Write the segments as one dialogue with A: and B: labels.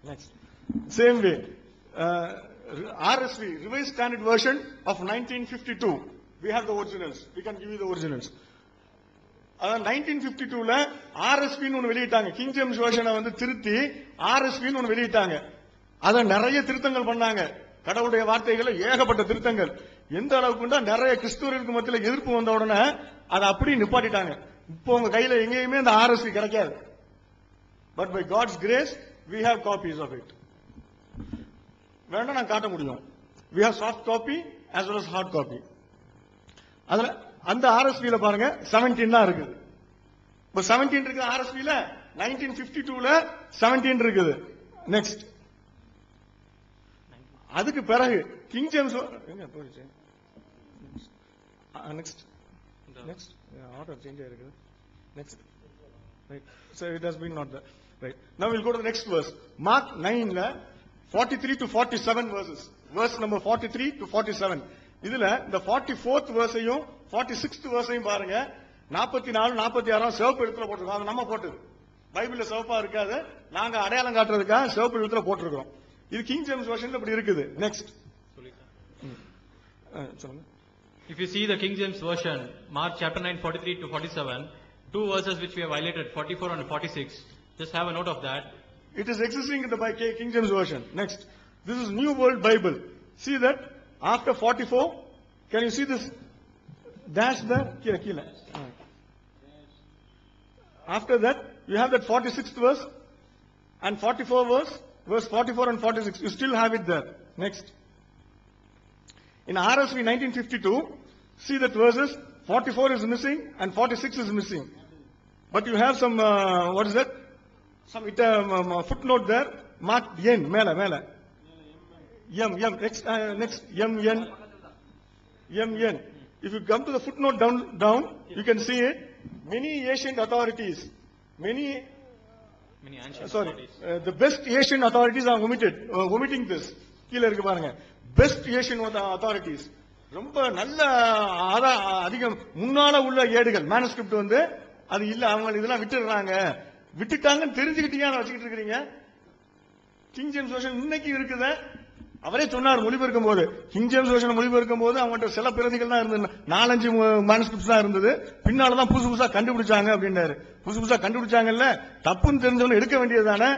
A: Next. Same way. RSV, Revised Standard Version of 1952. We have the originals. We can give you the originals. 1952ல RSV ஒன்னு வெளியிட்டாங்க. King James வெர்ஷனை வந்து திருத்தி RSV ஒன்னு வெளியிட்டாங்க. அத நிறைய திருத்தங்கள் பண்ணாங்க. கடவுளுடைய வார்த்தைகளை ஏகப்பட்ட திருத்தங்கள். எந்த அளவுக்குண்டா நிறைய கிறிஸ்தவர்களுக்கு மத்தியில எதிர்ப்பு வந்த உடனே அதை அப்படியே நிப்பாட்டிட்டாங்க. இப்போ உங்க கையில எங்கேயுமே அந்த RSV கிடைக்காது. But by God's grace, we have copies of it. வேண்டாம் நான் காட்ட முடியும். We have soft copy as well as hard copy. அதுல அந்த RSVல பாருங்க 17 தான் இருக்குது. இப்ப 17 இருக்கு RSVல 1952ல 17 இருக்குது. நெக்ஸ்ட். அதுக்கு பிறகு கிங் ஜேம்ஸ் எங்க போயிடுச்சு? நெக்ஸ்ட் நெக்ஸ்ட் ஆர்டர் சேஞ்ச் ஆயிருக்கு. Next right. So it has been not there. Right. Now we'll go to the next verse. Mark 9ல 43 to 47 verses. Verse number 43 to 47. இதுல இந்த 44th verseையும் 46th verseையும் பாருங்க. 44 46 சிவப்பு எழுத்துல போட்டிருக்கோம். அது நம்ம போட்டது. பைபிள்ல சிவப்பா இருக்காது. நாங்க அடையாளம் காட்டுறதுக்காக சிவப்பு எழுத்துல போட்டிருக்கோம். இது கிங் ஜேம்ஸ் வெர்ஷன்ல இப்படி இருக்குது. நெக்ஸ்ட். சொல்லுங்க.
B: If you see the King James version, Mark chapter 9 43 to 47, two verses which we have highlighted, 44 and 46. Just have a note of that.
A: It is existing in the King James version. Next. This is New World Bible. See that after 44, can you see this dash there? Kila. After that, you have that 46th verse and 44 verse 44 and 46. You still have it there. Next. In RSV 1952, see that verses 44 is missing and 46 is missing. But you have some, what is that? Some footnote there. Mark N, mela. M, next, M, N. If you come to the footnote down, you can see it. Many ancient authorities, the best Asian authorities are omitting this. கீழ இருக்கு பாருங்க. Best Asian authorities. ரொம்ப நல்ல அதிகம் முன்னால உள்ள ஏடுகள் manuscript வந்து அது இல்ல, அவங்க இதெல்லாம் விட்டுட்டாங்கன்னு தெரிஞ்சுக்கிட்டீங்கன்னு வச்சுக்கிட்டு இருக்கீங்க. கிங் ஜேம்ஸ் வெர்ஷன் இன்னைக்கு இருக்குது. அவரே சொன்னார் மொழிபெயர்க்கும் போது, கிங் ஜேம்ஸ் வெர்ஷன் மொழிபெயர்க்கும் போது அவங்கள்ட்ட சில பிரதிகள் தான் இருந்தது, 4-5 மேனுஸ்கிரிப்ட்ஸ் தான் இருந்தது. பின்னாலதான் புதுசா கண்டுபிடிச்சாங்க அப்படின்னாரு. புதுசா கண்டுபிடிச்சாங்கல்ல, தப்புன்னு தெரிஞ்சவங்க எடுக்க வேண்டியதுதானே.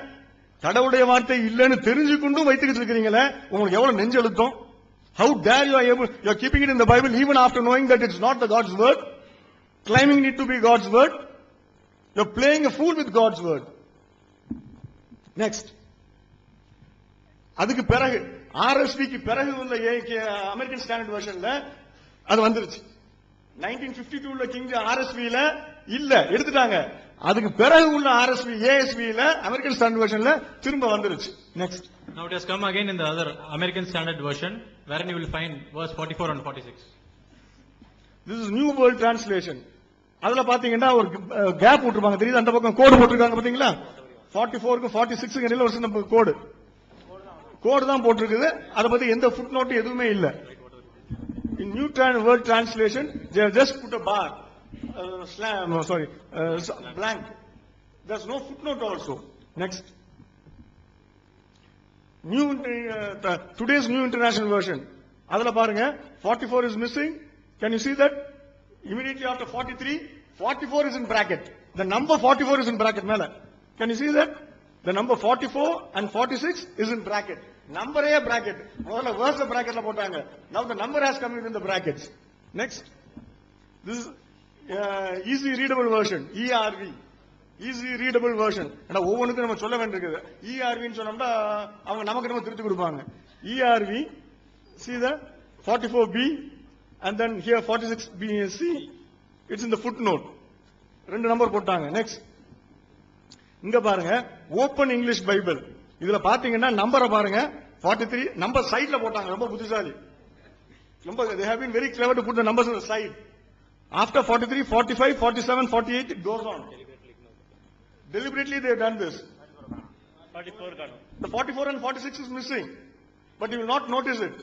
A: கடவுளுடைய வார்த்தை இல்லைன்னு தெரிஞ்சு கொண்டும் வைத்துக்கிட்டு இருக்கிறீங்களே, உங்களுக்கு எவ்வளவு நெஞ்செழுத்தம். How dare you are keeping it in the Bible even after knowing that it's not the God's word, claiming it to be God's word. You're playing a fool with God's word. Next. அதுக்கு பிறகு RSVக்கு பிறகு உள்ள American standard வெர்ஷன்ல அது வந்துருச்சு. 1952 உள்ள king RSVல இல்ல, எடுத்துட்டாங்க. அதுக்கு பிறகு உள்ள RSV ASVல அமெரிக்கன் ஸ்டாண்டர்ட் வெர்ஷன்ல திரும்ப வந்துருச்சு. Next.
B: Now it has come again in the other American Standard Version, wherein you will find verse 44 and 46.
A: This is New World Translation. அதுல பாத்தீங்கன்னா ஒரு கேப் விட்டுருப்பாங்க, தெரியுது? அந்த பக்கம் கோடு போட்டிருக்காங்க பாத்தீங்களா? 44க்கு 46க்கு இடையில ஒரு சின்ன கோடு தான் போட்டிருக்குது. அதை பத்தி எந்த ஃபுட் நோட் எதுவுமே இல்ல. In New World Translation, they have just put a bar, blank. There's no footnote also. Next. Today's New International Version. அதுல பாருங்க 44 is missing. Can you see that? Immediately after 43, 44 is in bracket. The number 44 is in bracket மேல. Can you see that? The number 44 and 46 is in bracket. Number A bracket. முதல்ல verse bracketல போட்டாங்க. Now the number has come in the brackets. Next. This is easy readable version, ERV. Easy readable version. and ஒவ்வொன்றுக்கும் நம்ம சொல்ல வேண்டியிருக்குது. ERV ன்னு சொன்னோம்னா அவங்க நமக்கு நம்ம திருத்தி கொடுப்பாங்க. ERV, see the 44B and then here 46BC. It's in the footnote. ரெண்டு நம்பர் போட்டாங்க. Next. இங்க பாருங்க, ஓபன் இங்கிலீஷ் பைபிள். இதுல பாத்தீங்கன்னா நம்பரை பாருங்க, 43 நம்பர் சைட்ல போட்டாங்க. ரொம்ப புத்திசாலி. They have been very clever to put the numbers on the side. After 43, 45, 47, 48, it goes on. Deliberately they have done this. 44 The 44 and 46 is missing. But you will not notice it.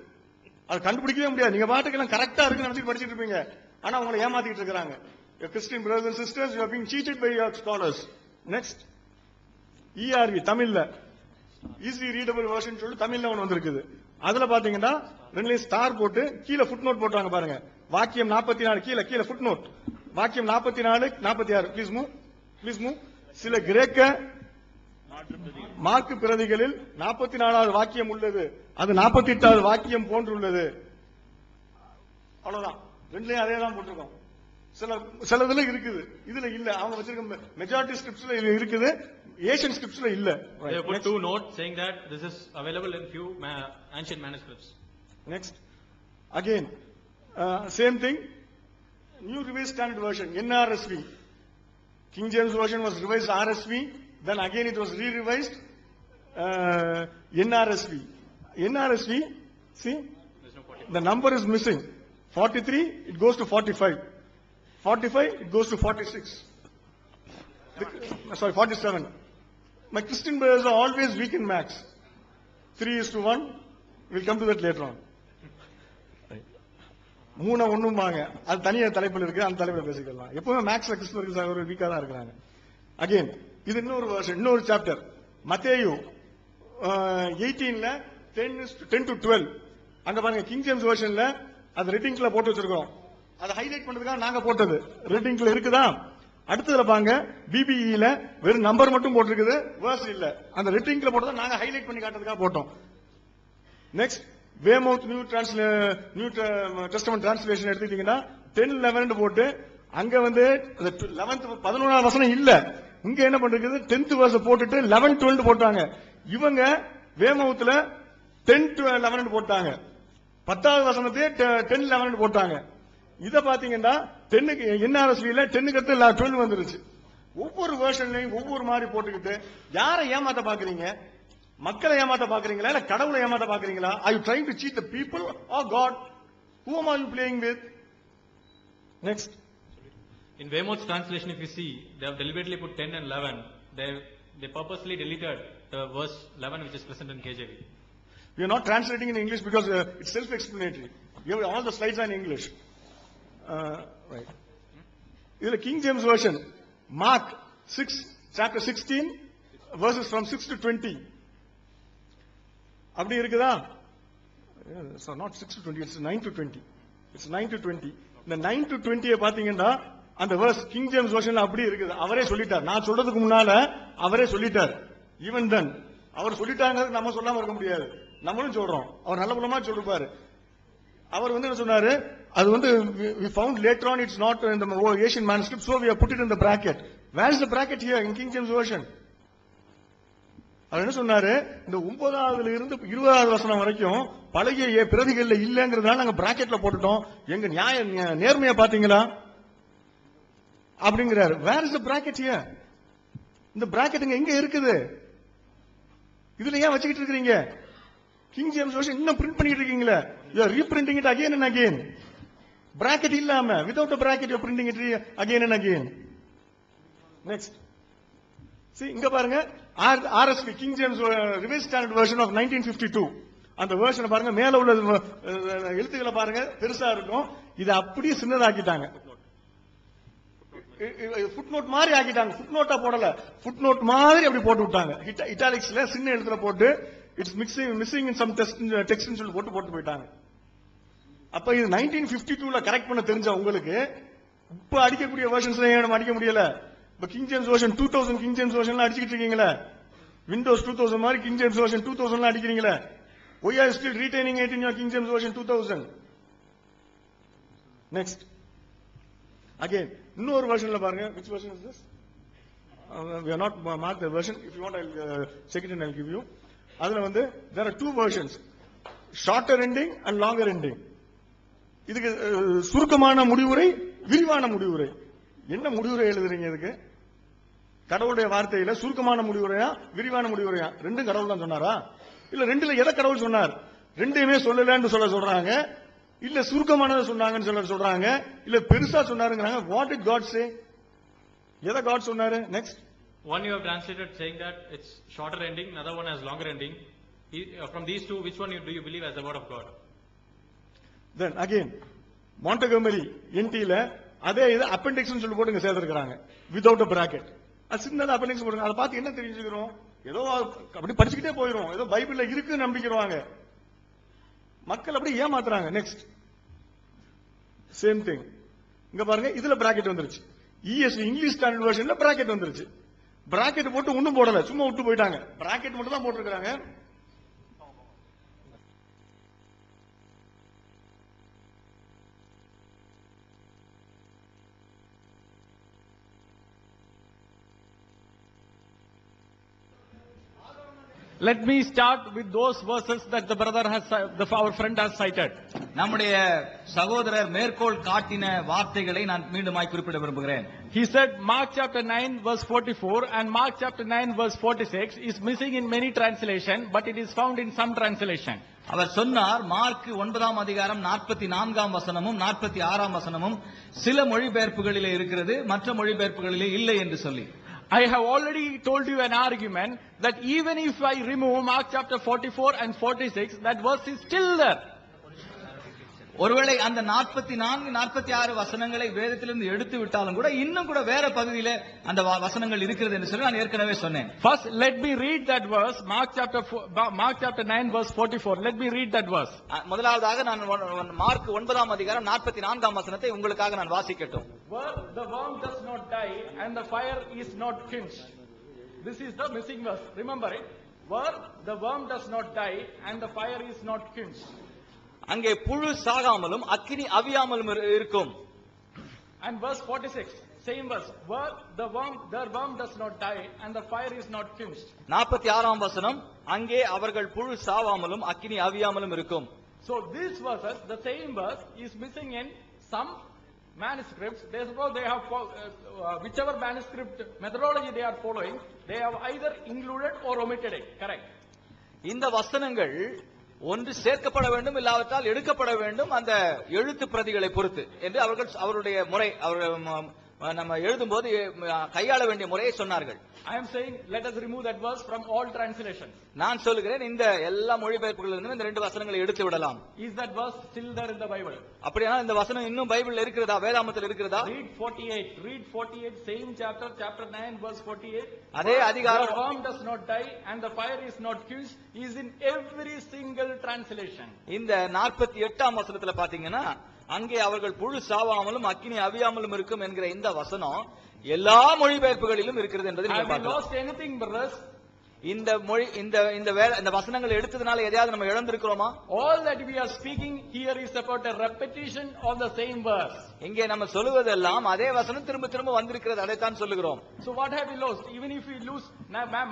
A: அது கண்டுபிடிக்கவே முடியாது. நீங்க பாட்டுக்கெல்லாம் கரெக்டா இருக்குன்னு நினைச்சு படிச்சிட்டு இருப்பீங்க. ஆனா உங்களை ஏமாத்திட்டு இருக்காங்க. Your Christian brothers and sisters, you are being cheated by your scholars. Next. ERV தமிழ்ல ஈஸி ரீடபிள் வெர்ஷன் சொல்லி தமிழ்ல ஒன்று வந்திருக்குது. அதுல பாத்தீங்கன்னா ரெண்டுலயும் ஸ்டார் போட்டு கீழே ஃபுட் நோட் போட்டாங்க பாருங்க. வாக்கியம் 44 கீழே கீழே ஃபுட் நோட். வாக்கியம் 44 46. Please move. சில கிரேக்க மார்க்கு பிரதிகளில் 44வது வாக்கியம் உள்ளது, அது 48வது வாக்கியம் போன்றுள்ளது. அவ்வளவுதான். ரெண்டுலயும் அதே தான் போட்டிருக்கோம். சிலதுல இருக்குது, இதுல இல்ல. அவங்க வச்சிருக்க மெஜாரிட்டி ஸ்கிரிப்ட்ஸ்ல இருக்குது, ஏசியன் ஸ்கிரிப்ட்ஸ்ல இல்ல.
B: They have put two notes saying that this is available in few ancient manuscripts.
A: Next, again, same thing. New Revised Standard Version, NRSV. King James Version was revised RSV, then again it was re-revised NRSV. NRSV, see, the number is missing. 43, it goes to 45. 45, it goes to 46. Sorry, 47. My Christian brothers are always weak in maths. 3:1. We'll come to that later on. 3:1 அது தனியா தலைப்பில் இருக்கு, அந்த தலைப்பில் பேசிக்கலாம். எப்பவுமே மேக்ஸ்ல கிறிஸ்துவர்கள் ஒரு வீக்கா தான் இருக்கிறாங்க. அகைன் இது இன்னொரு வருஷம், இன்னொரு சாப்டர். மத்தேயு 18ல 10 to 12. அங்க பாருங்க, கிங் ஜேம்ஸ் வெர்ஷன்ல அது ரெட்டிங்ல போட்டு வச்சிருக்கோம். அதை ஹைலைட் பண்றதுக்காக நாங்க போட்டது. ரெட்டிங்ல இருக்குதா? அடுத்ததுல பாருங்க, பிபிஇல வெறும் நம்பர் மட்டும் போட்டிருக்குது, வேர்ஸ் இல்ல. அந்த ரெட்டிங்ல போட்டதை நாங்க ஹைலைட் பண்ணி காட்டுறதுக்காக போட்டோம். நெக்ஸ்ட், வேமவுத் நியூ டெஸ்டமென்ட் டிரான்ஸ்லேஷன் எடுத்துக்கிட்டீங்கன்னா 10:11 போட்டு அங்க வந்து 11வது வசனம் இல்ல. இங்க என்ன பண்றது, 10th verse போட்டுட்டு 11-12 போட்டாங்க. இவங்க வேமவுத்துல 10-11 போட்டாங்க. 10வது வசனத்தையே 10-11 போட்டாங்க. இத பாத்தீங்கன்னா 10க்கு NRSVல 10க்கு அடுத்து 12 வந்துருச்சு. ஒவ்வொரு வெர்ஷன்லயும் ஒவ்வொரு மாதிரி போட்டுக்கிட்டு யாரை ஏமாத்த பாக்குறீங்க? மக்களை ஏமாத்த பாக்குறீங்களா, இல்ல கடவுளை ஏமாத்த பாக்குறீங்களா? Are you trying to cheat the people or God? Whom are you playing with? Next.
B: In Weymouth's translation, if you see, they have deliberately put 10 and 11. They purposely deleted the verse 11 which is present in KJV.
A: We are not translating in English because it's self-explanatory. All the slides are in English. Right. This is King James Version. Mark 6, chapter 16, verses from 6 to 20. அப்படி இருக்குதா? So not 6 to 20, it's 9 to 20. It's 9 to 20. இந்த 9 to 20 பாத்தீங்கன்னா அந்த verse King James Versionல அப்படி இருக்குது. அவரே சொல்லிட்டார். நான் சொல்றதுக்கு முன்னால அவரே சொல்லிட்டார். Even then, அவர் சொல்லிட்டாங்க, நம்ம சொல்லாம இருக்க முடியாது. நம்மளும் சொல்றோம். அவர் நல்ல குணமா சொல்லிருப்பாரு. அவர் வந்து என்ன சொன்னாரு, அது வந்து we found later on it's not in the Asian manuscript, so we have put it in the bracket. Where is the bracket here in King James Version? அவர் என்ன சொன்னாரு, இந்த 9வதுல இருந்து 20வது வசனம் வரைக்கும் பழைய பிரதிகள்ல இல்லங்கிறதுனால நாங்க பிராக்கெட்ல போட்டுட்டோம். எங்க நேர்மையா பாத்தீங்களா அப்படிங்கிறாரு. Where is the bracket here? இந்த bracket எங்க இருக்குது? இதுல ஏன் வச்சுக்கிட்டு இருக்கீங்க? கிங் ஜேம்ஸ் வெர்ஷன் இன்னும் பிரிண்ட் பண்ணிட்டு இருக்கீங்களா? You are reprinting it again and again. Bracket இல்லாம, without a bracket you are printing it again and again. Next. See, இங்க பாருங்க, RSV King James Revised Standard Version of 1952. அந்த வெர்ஷனை பாருங்க, மேல உள்ள எழுத்துக்களை பாருங்க, பெருசா இருக்கும். இத அப்படியே சின்னதாக்கிட்டாங்க. ஃபுட்நோட் மாதிரி ஆக்கிட்டாங்க. ஃபுட்நோட்டா போடல, ஃபுட்நோட் மாதிரி அப்படி போட்டு விட்டாங்க. இட்டாலிக்ஸ்ல சின்ன எழுத்துல போட்டு இட்ஸ் மிஸ்ஸிங் இன் சம் டெக்ஸ்ட்னு சொல்லி போட்டு போயிட்டாங்க. அப்ப இது 1952ல கரெக்ட் பண்ண தெரிஞ்ச உங்களுக்கு இப்ப அடிக்கக்கூடிய வெர்ஷன்ஸ்ல நம்ம அடிக்க முடியல. இப்ப King James version 2000 King James வெர்ஷன்ல அடிச்சிட்டு இருக்கீங்களா? விண்டோஸ் 2000 மாதிரி கிங் ஜேம்ஸ் வெர்ஷன் 2000ல அடிக்கிறீங்களா? Why are you still retaining it in your King James Version 2000? Next. Again, இன்னொரு வெர்ஷன்ல பாருங்க. Which version is this? We are not marked the version. If you want, I'll check it and I'll give you. அதுல வந்து there are two versions, shorter ending and longer ending. இதுக்கு சுருக்கமான முடிவுரை, விரிவான முடிவுரை. என்ன முடிவுரை எழுதுறீங்க இதுக்கு? கடவுளுடைய வார்த்தையில சுருக்கமான முடிவுரையா விரிவான முடிவுரையா? ரெண்டும் கடவுள் தான் சொன்னாரா? இல்ல ரெண்டுல எதை கடவுள் சொன்னார்? ரெண்டையுமே சொல்லலன்னு சொல்றாங்க, இல்ல சுருக்கமானதை சொன்னாங்கன்னு சொல்றாங்க, இல்ல பெருசா சொன்னாருங்கிறாங்க. What did God say? எதை God சொன்னாரு? Next.
B: One you have translated saying that it's shorter ending, another one has longer ending. From these two, which one do you believe as the word of God?
A: Then again, Montgomery NT-ல அதே இது appendix னு சொல்லி போட்டு இங்க சேர்த்திருக்காங்க, without a bracket. அது சின்னதா appendix போடுறாங்க. அதை பார்த்து என்ன தெரிஞ்சுக்கிறோம்? ஏதோ அப்படி படிச்சுக்கிட்டே போயிரும், ஏதோ பைபிள்ல இருக்கு நம்பிக்கிறவாங்க. மக்கள் அப்படி ஏமாத்துறாங்க. நெக்ஸ்ட் சேம் திங் இங்க பாருங்க, இதுல பிராக்கெட் வந்துருச்சு. ESV இங்கிலீஷ் ஸ்டாண்டர்ட் வெர்ஷன்ல பிராக்கெட் வந்துருச்சு. பிராக்கெட் போட்டு ஒண்ணும் போடல, சும்மா விட்டு போயிட்டாங்க. பிராக்கெட் மட்டும் தான் போட்டிருக்காங்க.
C: Let me start with those verses that the brother has, our friend has cited.
D: நம்முடைய சகோதரர் மேற்கோள் காட்டின வார்த்தைகளை நான் மீண்டுமாய் குறிப்பிட விரும்புகிறேன்.
C: He said Mark chapter 9 verse 44 and Mark chapter 9 verse 46 is missing in many translation, but it is found in some translation.
D: அவர் சொன்னார், மார்க் 9ஆம் அதிகாரம் 44ஆம் வசனமும் 46ஆம் வசனமும் சில மொழிபெயர்ப்புகளிலே இருக்கிறது, மற்ற மொழிபெயர்ப்புகளிலே இல்லை என்று சொல்லி.
C: I have already told you an argument that even if I remove Mark chapter 44 and 46, that verse is still there.
D: ஒருவேளை அந்த 44 46 வசனங்களை வேதத்திலிருந்து எடுத்து விட்டாலும் கூட இன்னும் கூட வேற பகுதியில அந்த வசனங்கள் இருக்கிறது என்று சொல்லி நான் ஏற்கனவே சொன்னேன்.
C: First let me read that verse, Mark chapter 9 verse 44. Let me read that verse.
D: முதலாவதாக நான் மார்க் 9ஆம் அதிகாரம் 44ஆம் வசனத்தை உங்களுக்காக நான் வாசிக்கட்டும்.
C: Where the worm does not die and the fire is not quenched. This is the missing verse. Remember it. Where the worm does not die and the fire is not quenched.
D: அங்கே புழு சாகாமலும் அக்கினி அவியாமலும் இருக்கும்.
C: And verse 46, same verse. Where the worm does not die and the fire is not quenched.
D: 46ஆம் வசனம், அங்கே அவர்கள் புழு சாவாமலும் அக்கினி அவியாமலும் இருக்கும்.
C: So these verses, the same verse is missing in some manuscripts. Therefore they have whichever manuscript methodology they are following, they have either included or omitted it. Correct.
D: இந்த வசனங்கள் ஒன்று சேர்க்கப்பட வேண்டும், இல்லாவிட்டால் எடுக்கப்பட வேண்டும், அந்த எழுத்து பிரதிகளை பொறுத்து என்று அவருடைய முறை, நம்ம எழுதும்போது கையாள வேண்டிய முறையை சொன்னார்கள்.
C: I am saying let us remove that verse from all translations.
D: நான் சொல்லுகிறேன், இந்த எல்லா மொழிபெயர்ப்புகளிலிருந்து இந்த 2 வசனங்களை எடுத்து விடலாம்.
C: Is that verse still there in the Bible?
D: அப்படினா இந்த வசனம் இன்னும் பைபிள்ல இருக்கிறதா, வேதாகமத்தில் இருக்கிறதா?
C: Read 48 same chapter 9 verse 48.
D: அதே அதிகாரம்,
C: the worm does not die and the fire is not quenched is in every single translation.
D: இந்த 48ஆம் வசனத்துல பாத்தீங்கன்னா, அங்கே அவர்கள் புழு சாவாமலும் அக்கினி அவியாமலும் இருக்கும் என்கிற இந்த வசனம் எல்லா மொழிபெயர்ப்புகளிலும் இருக்கிறது என்பதை நீங்க பார்க்கலாம். இந்த மொழி இந்த வசனங்களை எடுத்ததனால எதையாவது நம்ம இழந்திருக்கிறோமா?
C: All that we are speaking here is about a repetition of the same verse.
D: இங்கே நம்ம சொல்லுவதெல்லாம் அதே வசனம் திரும்ப திரும்ப வந்திருக்கிறது, அதை தான் சொல்லுகிறோம்.
C: So what have we lost? Even if we lose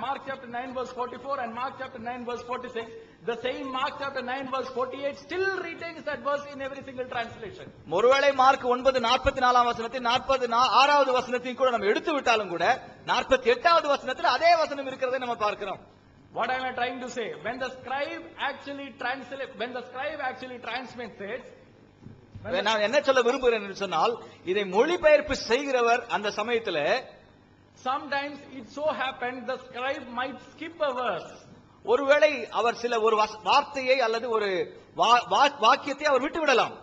C: Mark chapter 9 verse 44 and Mark chapter 9 verse 46, the same Mark chapter 9 verse 48 still retains that verse in every single translation.
D: ஒருவேளை மார்க் 9:44ஆம் வசனத்தை 46வது வசனத்தையும் கூட நம்ம எடுத்து விட்டாலும் கூட 48வது வசனத்தில் அதே வசனம் இருக்கிறதை நம்ம பார்க்கிறோம்.
C: What am I trying to say? When the scribe actually transmits it,
D: நான் என்ன சொல்ல விரும்புகிறேன் என்று சொன்னால், இதை மொழிபெயர்ப்பு செய்கிறவர் அந்த சமயத்துல
C: sometimes it so happened the scribe might skip a verse.
D: ஒருவேளை அவர் சில ஒரு வார்த்தையை அல்லது ஒரு வாக்கியத்தை அவர் விட்டு விடலாம்.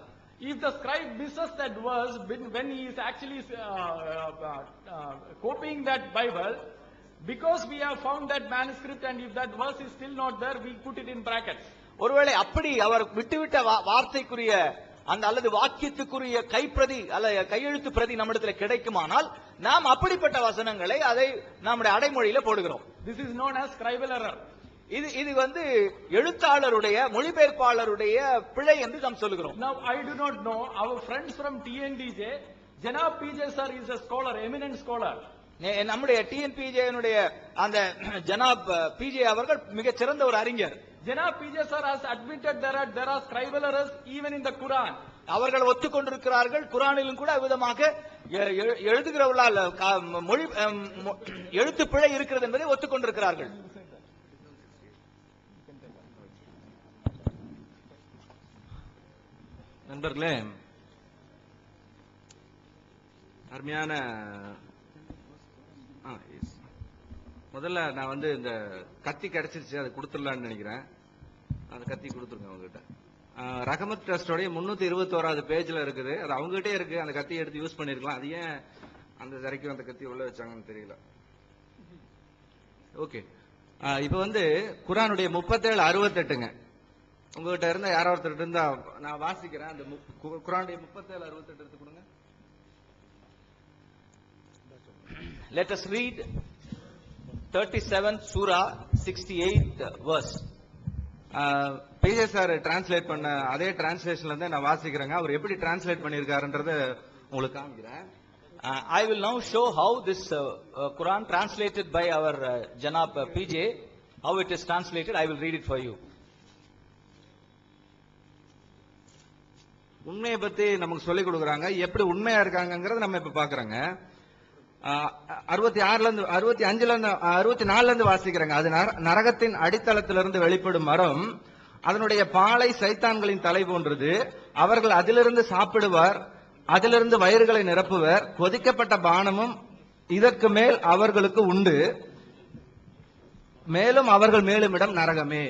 C: If the scribe misses that verse when he is actually copying that Bible, because we have found that manuscript and if that verse is still not there, we put it in brackets.
D: ஒருவேளை அப்படி அவர் விட்டுவிட்ட வார்த்தைக்குரிய அந்த அல்லது வாக்கியத்துக்குரிய கைப்பிரதி அல்ல கையெழுத்து பிரதி நம்மிடத்துல கிடைக்குமானால் நாம் அப்படிப்பட்ட வசனங்களை அதை நம்முடைய அடைமொழியில போடுகிறோம்.
C: This is known as scribal error.
D: இது எழுத்தாளருடைய மொழிபெயர்ப்பாளருடைய பிழை என்று நாம் சொல்லுகிறோம்.
C: Now I do not know, our friends from TNDJ, Janab PJ sir is a scholar, eminent scholar.
D: நம்முடைய TNPJ அந்த ஜனாப் பிஜே அவர்கள் மிகச் சிறந்த ஒரு அறிஞர்.
C: Janab PJ sir has admitted there are scribal errors even in the Quran.
D: அவர்கள் ஒத்துக்கொண்டிருக்கிறார்கள், குரானிலும் கூட விதமாக எழுதுகிறவர்களால் மொழி எழுத்து பிழை இருக்கிறது என்பதை ஒத்துக்கொண்டிருக்கிறார்கள்.
E: நண்பர்களே, அருமையான முதல்ல நான் இந்த கத்தி கிடைச்சிருச்சு, அதை கொடுத்துடலான்னு நினைக்கிறேன். அந்த கத்தி கொடுத்துருங்க அவங்ககிட்ட. ரஹமத் ட்ரஸ்டோடைய 321வது பேஜ்ல இருக்குது, அது அவங்ககிட்டே இருக்கு. அந்த கத்தியை எடுத்து யூஸ் பண்ணிருக்கலாம். அது ஏன் அந்த சிறைக்கு அந்த கத்தி உள்ள வச்சாங்கன்னு தெரியல. ஓகே, இப்ப வந்து குர்ஆனுடைய 37:68ங்க. உங்ககிட்ட இருந்தா யாரோ ஒருத்தர் இருந்தா நான் வாசிக்கிறேன். அந்த குர்ஆனுடைய 37:68 எடுத்து கொடுங்க.
D: Let us read 37th Surah 68th verse.
E: PJ sir translate பண்ண அதே டிரான்ஸ்லேஷன்ல இருந்து நான் வாசிக்கிறேங்க. அவர் எப்படி டிரான்ஸ்லேட் பண்ணிருக்காருன்றத உங்களுக்கு காமிக்கிறேன்.
D: I will now show how this Quran translated by our Janab PJ, how it is translated. I will read it for you.
E: உண்மையை பத்தி நமக்கு சொல்லிக் கொடுக்குறாங்க. எப்படி உண்மையா இருக்காங்கங்கறத நம்ம இப்ப பாக்குறோங்க. 64 இருந்து வாசிக்கிறேங்க. அது நரகத்தின் அடித்தளத்திலிருந்து வெளிப்படும் மரம், அதனுடைய பாலை சைத்தான்களின் தலை போன்றது. அவர்கள் அதிலிருந்து சாப்பிடுவார், அதிலிருந்து வயிறுகளை நிரப்புவர். கொதிக்கப்பட்ட பானமும் இதற்கு மேல் அவர்களுக்கு உண்டு, மேலும் அவர்கள் மேலும் இடம் நரகமே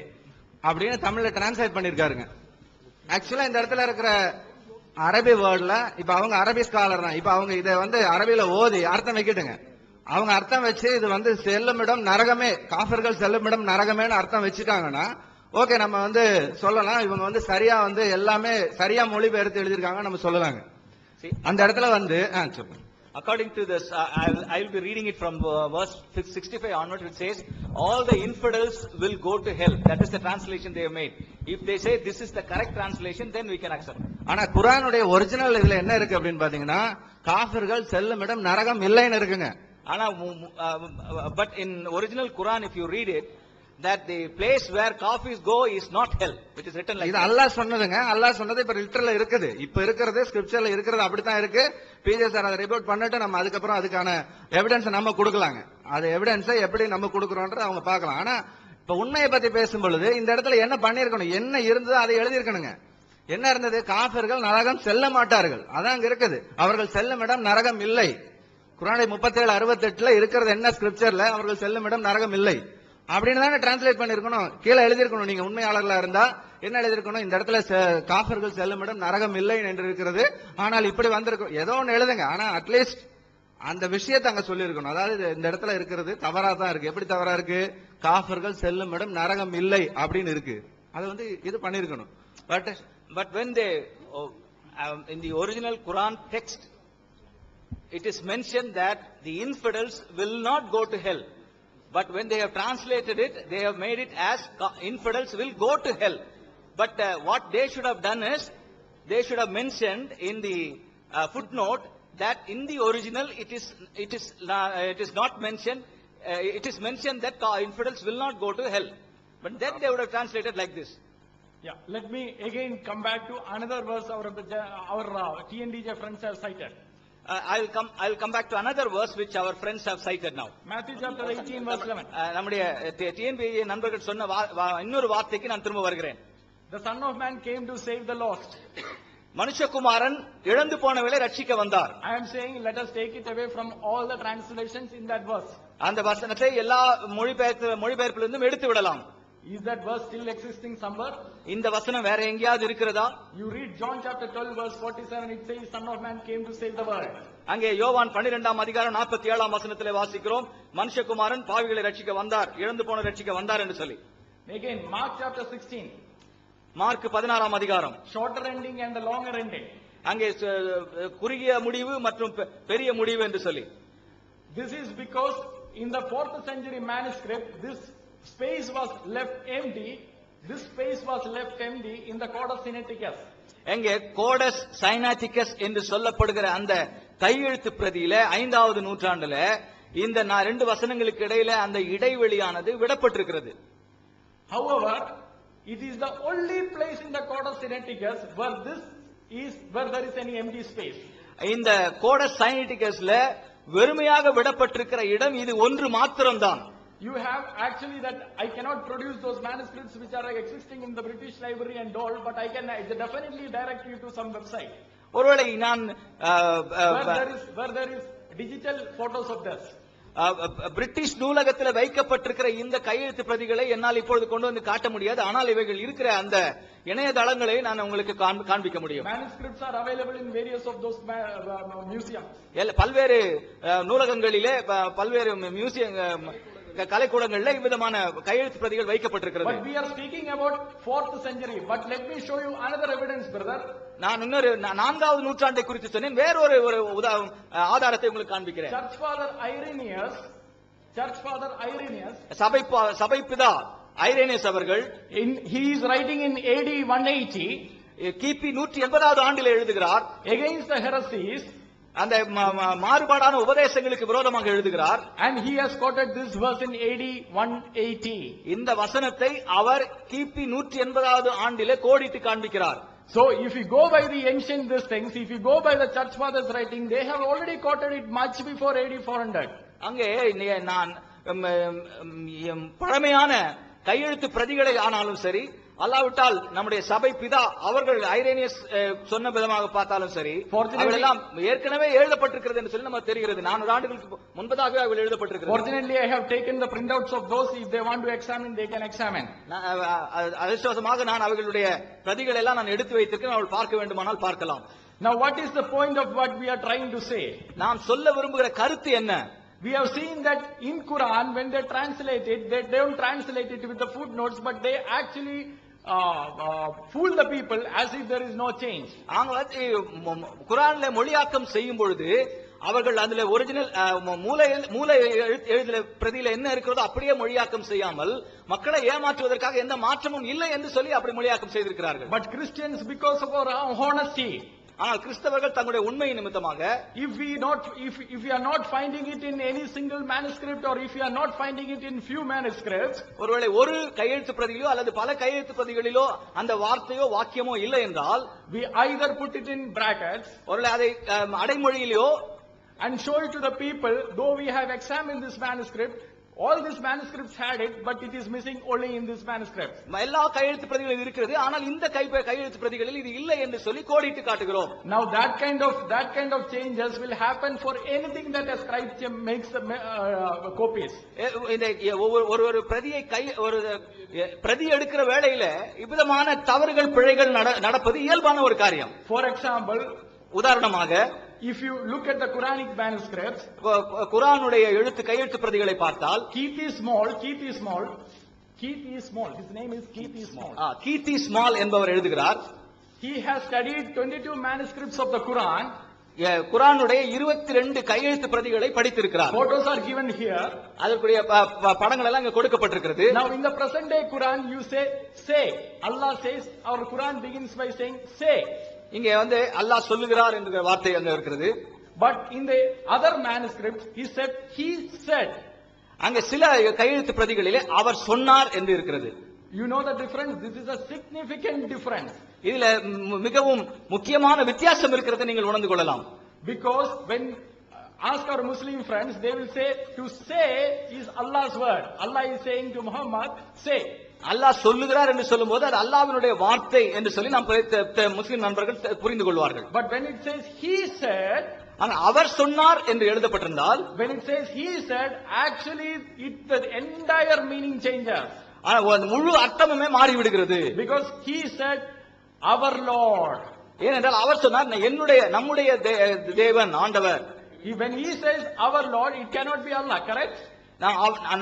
E: அப்படின்னு தமிழ்ல டிரான்ஸ்லேட் பண்ணிருக்காருங்க. ஆக்சுவலா இந்த இடத்துல இருக்கிற அரபி வேர்ட்ல இப்ப அவங்க அரபி ஸ்காலர் தான். இப்ப அவங்க இதை வந்து அரபியில ஓதி அர்த்தம் வைக்கிட்டுங்க. அவங்க அர்த்தம் வச்சு இது வந்து செல்லுமிடம் நரகமே, காஃபிர்கள் செல்லுமிடம் நரகமேன்னு அர்த்தம் வச்சுட்டாங்கன்னா ஓகே, நம்ம வந்து சொல்லலாம் இவங்க வந்து சரியா வந்து எல்லாமே சரியா மொழிபெயர்த்து எழுதிருக்காங்க நம்ம சொல்லலாங்க. அந்த இடத்துல வந்து சொல்லுங்க.
D: According to this, I will be reading it from verse 65 onwards. It says, all the infidels will go to hell. That is the translation they have made. If they say this is the correct translation, then we can accept.
E: ஆனா குர்ஆனுடைய original இதுல என்ன இருக்கு அப்படின்னு பாத்தீங்கன்னா, காஃபிர்கள் செல்லும் இடம் நரகம் இல்லைன்னு இருக்குங்க.
D: ஆனா but in original Quran, if you read it, that the place where kafirs go is not hell, which is written like
E: இது அல்லாஹ் சொன்னதுங்க. அல்லாஹ் சொன்னது இப்ப லிட்டரல்ல இருக்குது. இப்ப இருக்கிறது ஸ்கிரிப்சர்ல இருக்கிறது அப்படித்தான் இருக்கு. பிஜே சார் அதை ரிப்போர்ட் பண்ணிட்டு நம்ம அதுக்கப்புறம் அதுக்கான எவிடன்ஸ் நம்ம கொடுக்கலாங்க. அது எவிடன்ஸை எப்படி நம்ம கொடுக்கறோம்ன்றது அவங்க பார்க்கலாம். ஆனா இப்ப உண்மையை பத்தி பேசும் பொழுது இந்த இடத்துல என்ன பண்ணிருக்கணும், என்ன இருந்ததோ அதை எழுதியிருக்கணுங்க. என்ன இருந்தது? காஃபிர்கள் நரகம் செல்ல மாட்டார்கள், அதான் அங்க இருக்குது. அவர்கள் செல்லும் இடம் நரகம் இல்லை. குர்ஆன் 37:68 இருக்கிறது என்ன ஸ்கிரிப்சர்ல, அவர்கள் செல்லும் இடம் நரகம் இல்லை அப்படின்னு தானே டிரான்ஸ்லேட் பண்ணிருக்கணும். கீழே எழுதிருக்கணும். நீங்க உண்மையாளர்களா இருந்தா என்ன எழுதிருக்கணும்? இந்த இடத்துல காஃபிர்கள் செல்லும் இடம் நரகம் இல்லை என்று இருக்கிறது, ஆனால் இப்படி வந்திருக்கும் ஏதோ ஒன்னு எழுதுங்க. ஆனா அட்லீஸ்ட் அந்த விஷயத்தை அங்க சொல்லியிருக்கணும். அதாவது இந்த இடத்துல இருக்கிறது தவறா தான் இருக்கு. எப்படி தவறா இருக்கு? காஃபிர்கள் செல்லும் இடம் நரகம் இல்லை அப்படின்னு இருக்கு. அது வந்து இது பண்ணிருக்கணும்.
D: but when they in the original Quran text, it is mentioned that the infidels will not go to hell. But when they have translated it, they have made it as infidels will go to hell. But what they should have done is, they should have mentioned in the footnote that in the original it is not mentioned. It is mentioned that infidels will not go to hell. But then they would have translated like this.
C: Yeah, let me again come back to another verse our TNDJ friends have cited.
D: I'll come back to another verse which our friends have cited now.
C: Matthew chapter 18 verse 11.
D: நம்முடைய TNBJ நண்பர்கள் சொன்ன இன்னொரு வார்த்தைக்கு நான் திரும்ப வருகிறேன்.
C: The Son of Man came to save the lost.
D: மனுஷகுமாரன் இழந்து போனவர்களை ரட்சிக்க வந்தார்.
C: I am saying let us take it away from all the translations in that verse.
D: அந்த வசனத்தை எல்லா மொழிபெயர்ப்பிலிருந்தும் எடுத்து விடலாம்.
C: Is that verse still existing somewhere?
D: இந்த வசனம் வேற எங்கேயாவது இருக்கிறதா?
C: You read John chapter 12 verse 47, it says Son of Man came to save the world.
D: அங்கே யோவான் 12ஆம் அதிகாரம் 47ஆம் வசனத்திலே வாசிக்கிறோம், மனுஷகுமாரன் பாவிகளை ரட்சிக்க வந்தார், இழந்து போன ரட்சிக்க வந்தார் என்று சொல்லி.
C: Again Mark chapter 16.
D: மார்க் 16ஆம் அதிகாரம்.
C: Shorter ending and the longer ending.
D: அங்கே குறுகிய முடிவு மற்றும் பெரிய முடிவு என்று சொல்லி.
C: This is because in the 4th century manuscript this space was left empty. This space was left empty in the Codex Sinaiticus.
D: எங்கே கோடஸ் சைனாட்டிகஸ் என்று சொல்லப்படுகிற அந்த கையெழுத்து பிரதியில 5வது நூற்றாண்டுல இந்த ரெண்டு வசனங்களுக்கு இடையில அந்த இடைவெளியானது விடப்பட்டிருக்கிறது.
C: However, it is the only place in the Codex Sinaiticus where there is any empty space.
D: இந்த கோடஸ் சைனாட்டிகஸ்ல வெறுமையாக விடப்பட்டிருக்கிற இடம் இது ஒன்று மாத்திரம்தான்.
C: You have actually that I cannot produce those manuscripts which are existing in the British Library and all, but I can definitely direct you to some website.
D: ஒருவேளை நான்
C: where there is digital photos of this.
D: British நூலகத்தில் வைக்கப்பட்டிருக்கிற இந்த கையெழுத்து பிரதிகளை என்னால் இப்பொழுது கொண்டு வந்து காட்ட முடியாது, ஆனால் இவைகள் இருக்கிற அந்த இணையதளங்களை நான் உங்களுக்கு காண்பிக்க முடியும்.
C: Manuscripts are available in various of those museums.
D: பல்வேறு நூலகங்களிலே பல்வேறு கலைக்கூடங்கள்ல இவ்விதமான கையெழுத்து பிரதிகள் வைக்கப்பட்டிருக்கிறது.
C: But we are speaking about 4th century. But let me show you another evidence, brother.
D: நான் இன்னொரு 4வது நூற்றாண்டை குறித்து சொன்னேன். வேறொரு ஆதாரத்தை உங்களுக்கு காண்பிக்கிறேன்.
C: Church father Irenaeus,
D: சபைப்பிதா ஐரேனியஸ் அவர்கள்,
C: he is writing in AD 180,
D: கிபி 180வது ஆண்டில் எழுதுகிறார்.
C: against the heresies,
D: அந்த மாறுபாடான உபதேசங்களுக்கு விரோதமாக எழுதுகிறார்.
C: and he has quoted this verse in AD 180.
D: இந்த வசனத்தை அவர் கிபி 180வது ஆண்டிலே கோடிட்டு காண்பிக்கிறார்.
C: So if you go by the ancient these things, if you go by the church fathers writing, they have already quoted it much before AD 400.
D: அங்கே நான் பழமையான கையெழுத்து பிரதிகளை ஆனாலும் சரி, அல்லாவிட்டால் நம்முடைய சபை பிதா அவர்கள் ஐரேனியஸ் சொன்ன விதமாக பார்த்தாலும் சரி, அவர்களெல்லாம் ஏற்கனவே எழுதப்பட்டிருக்கிறது என்று சொல்லி நமக்கு தெரிகிறது. 400 ஆண்டுகளுக்கு முன்பதாகவே அவர்கள் எழுதப்பட்டிருக்கிறது.
C: Fortunately, I have taken the printouts of those. If they want to examine, they can examine.
D: அதிர்ஷ்டவசமாக நான் அவர்களுடைய பிரதிகளை எல்லாம் நான் எடுத்து வைத்திருக்கேன். அவர்கள் பார்க்க வேண்டுமானால் பார்க்கலாம்.
C: Now, what is the point of what we are trying to say?
D: நாம் சொல்ல விரும்புகிற கருத்து என்ன?
C: We have seen that in Quran, when they translate it, they don't translate it with the footnotes, but they actually fool the people as if there is no change.
D: குர்ஆன்ல மொழியாக்கம் செய்யும் பொழுது அவர்கள் அதுல ஒரிஜினல் மூல எழுதுல பிரதியில என்ன இருக்கிறதோ அப்படியே மொழியாக்கம் செய்யாமல் மக்களை ஏமாற்றுவதற்காக எந்த மாற்றமும் இல்லை என்று சொல்லி அப்படி மொழியாக்கம் செய்திருக்கிறார்கள்.
C: But Christians, because of our honesty,
D: ஆனால் கிறிஸ்தவர்கள் தங்களுடைய உண்மை நிமித்தமாக,
C: if we are not finding it in any single manuscript, or if we are not finding it in few manuscripts,
D: ஒருவேளை ஒரு கையெழுத்து பிரதியிலோ அல்லது பல கையெழுத்து பிரதிகளிலோ அந்த வார்த்தையோ வாக்கியமோ இல்லை என்றால்,
C: we either put it in brackets,
D: ஒருவேளை அதை அடைமொழியிலோ,
C: and show it to the people, though we have examined this manuscript, all these manuscripts had it, but it is missing only in this manuscript.
D: எல்லா கையெழுத்து பிரதிகளும் இருக்கிறது, ஆனால் இந்த கையெழுத்து பிரதிகளில் இது இல்லை என்று சொல்லி கோடிட்டு காட்டுகிறோம்.
C: Now that kind of changes will happen for anything that a scribe makes the copies.
D: ஒரு பிரதியை ஒரு பிரதி எடுக்கிற வேளையில இவ்விதமான தவறுகள் பிழைகள் நடப்பது இயல்பான ஒரு காரியம்.
C: For example,
D: உதாரணமாக,
C: if you look at the Quranic manuscripts,
D: குர்ஆனுடைய கையெழுத்து பிரதிகளை பார்த்தால்,
C: Keith is small, his name is Keith is small.
D: Keith is small என்பவர் எழுதுகிறார்.
C: He has studied 22 manuscripts of the Quran.
D: குர்ஆனுடைய 22 கையெழுத்து பிரதிகளை படித்திருக்கிறார்.
C: Photos are given here.
D: அதற்குரிய படங்கள் எல்லாம் இங்க கொடுக்கப்பட்டிருக்கிறது.
C: Now in the present day Quran, you say, Allah says, our Quran begins by saying say.
D: இங்க அல்லாஹ் சொல்லுகிறார் என்கிற வார்த்தை அங்க இருக்கிறது.
C: But in the other manuscripts, he said.
D: அங்க சில கையெழுத்து பிரதிகளிலே அவர் சொன்னார் என்று இருக்கிறது.
C: You know the difference? This is a significant difference.
D: இதுல மிகவும் முக்கியமான வித்தியாசம் இருக்கிறதை நீங்கள் உணர்ந்து கொள்ளலாம்.
C: Because when ask our Muslim friends, they will say to say is Allah's word. Allah is saying to Muhammad, say.
D: அல்லாஹ் சொல்லுகிறார் என்று சொல்லும்போது அது அல்லாஹ்வினுடைய வார்த்தை என்று சொல்லி நாம் முஸ்லிம் நண்பர்கள் புரிந்து கொள்வார்கள்.
C: But when it says he said,
D: அவர் சொன்னார் என்று எழுதப்பட்டிருந்தால்,
C: when it says he said, actually the entire meaning changes.
D: முழு அர்த்தமுமே மாறிவிடுகிறது.
C: Because he said our Lord.
D: ஏனென்றால் அவர் சொன்னார் நம்முடைய தேவன் ஆண்டவர்.
C: When he says our Lord, it cannot be Allah, correct?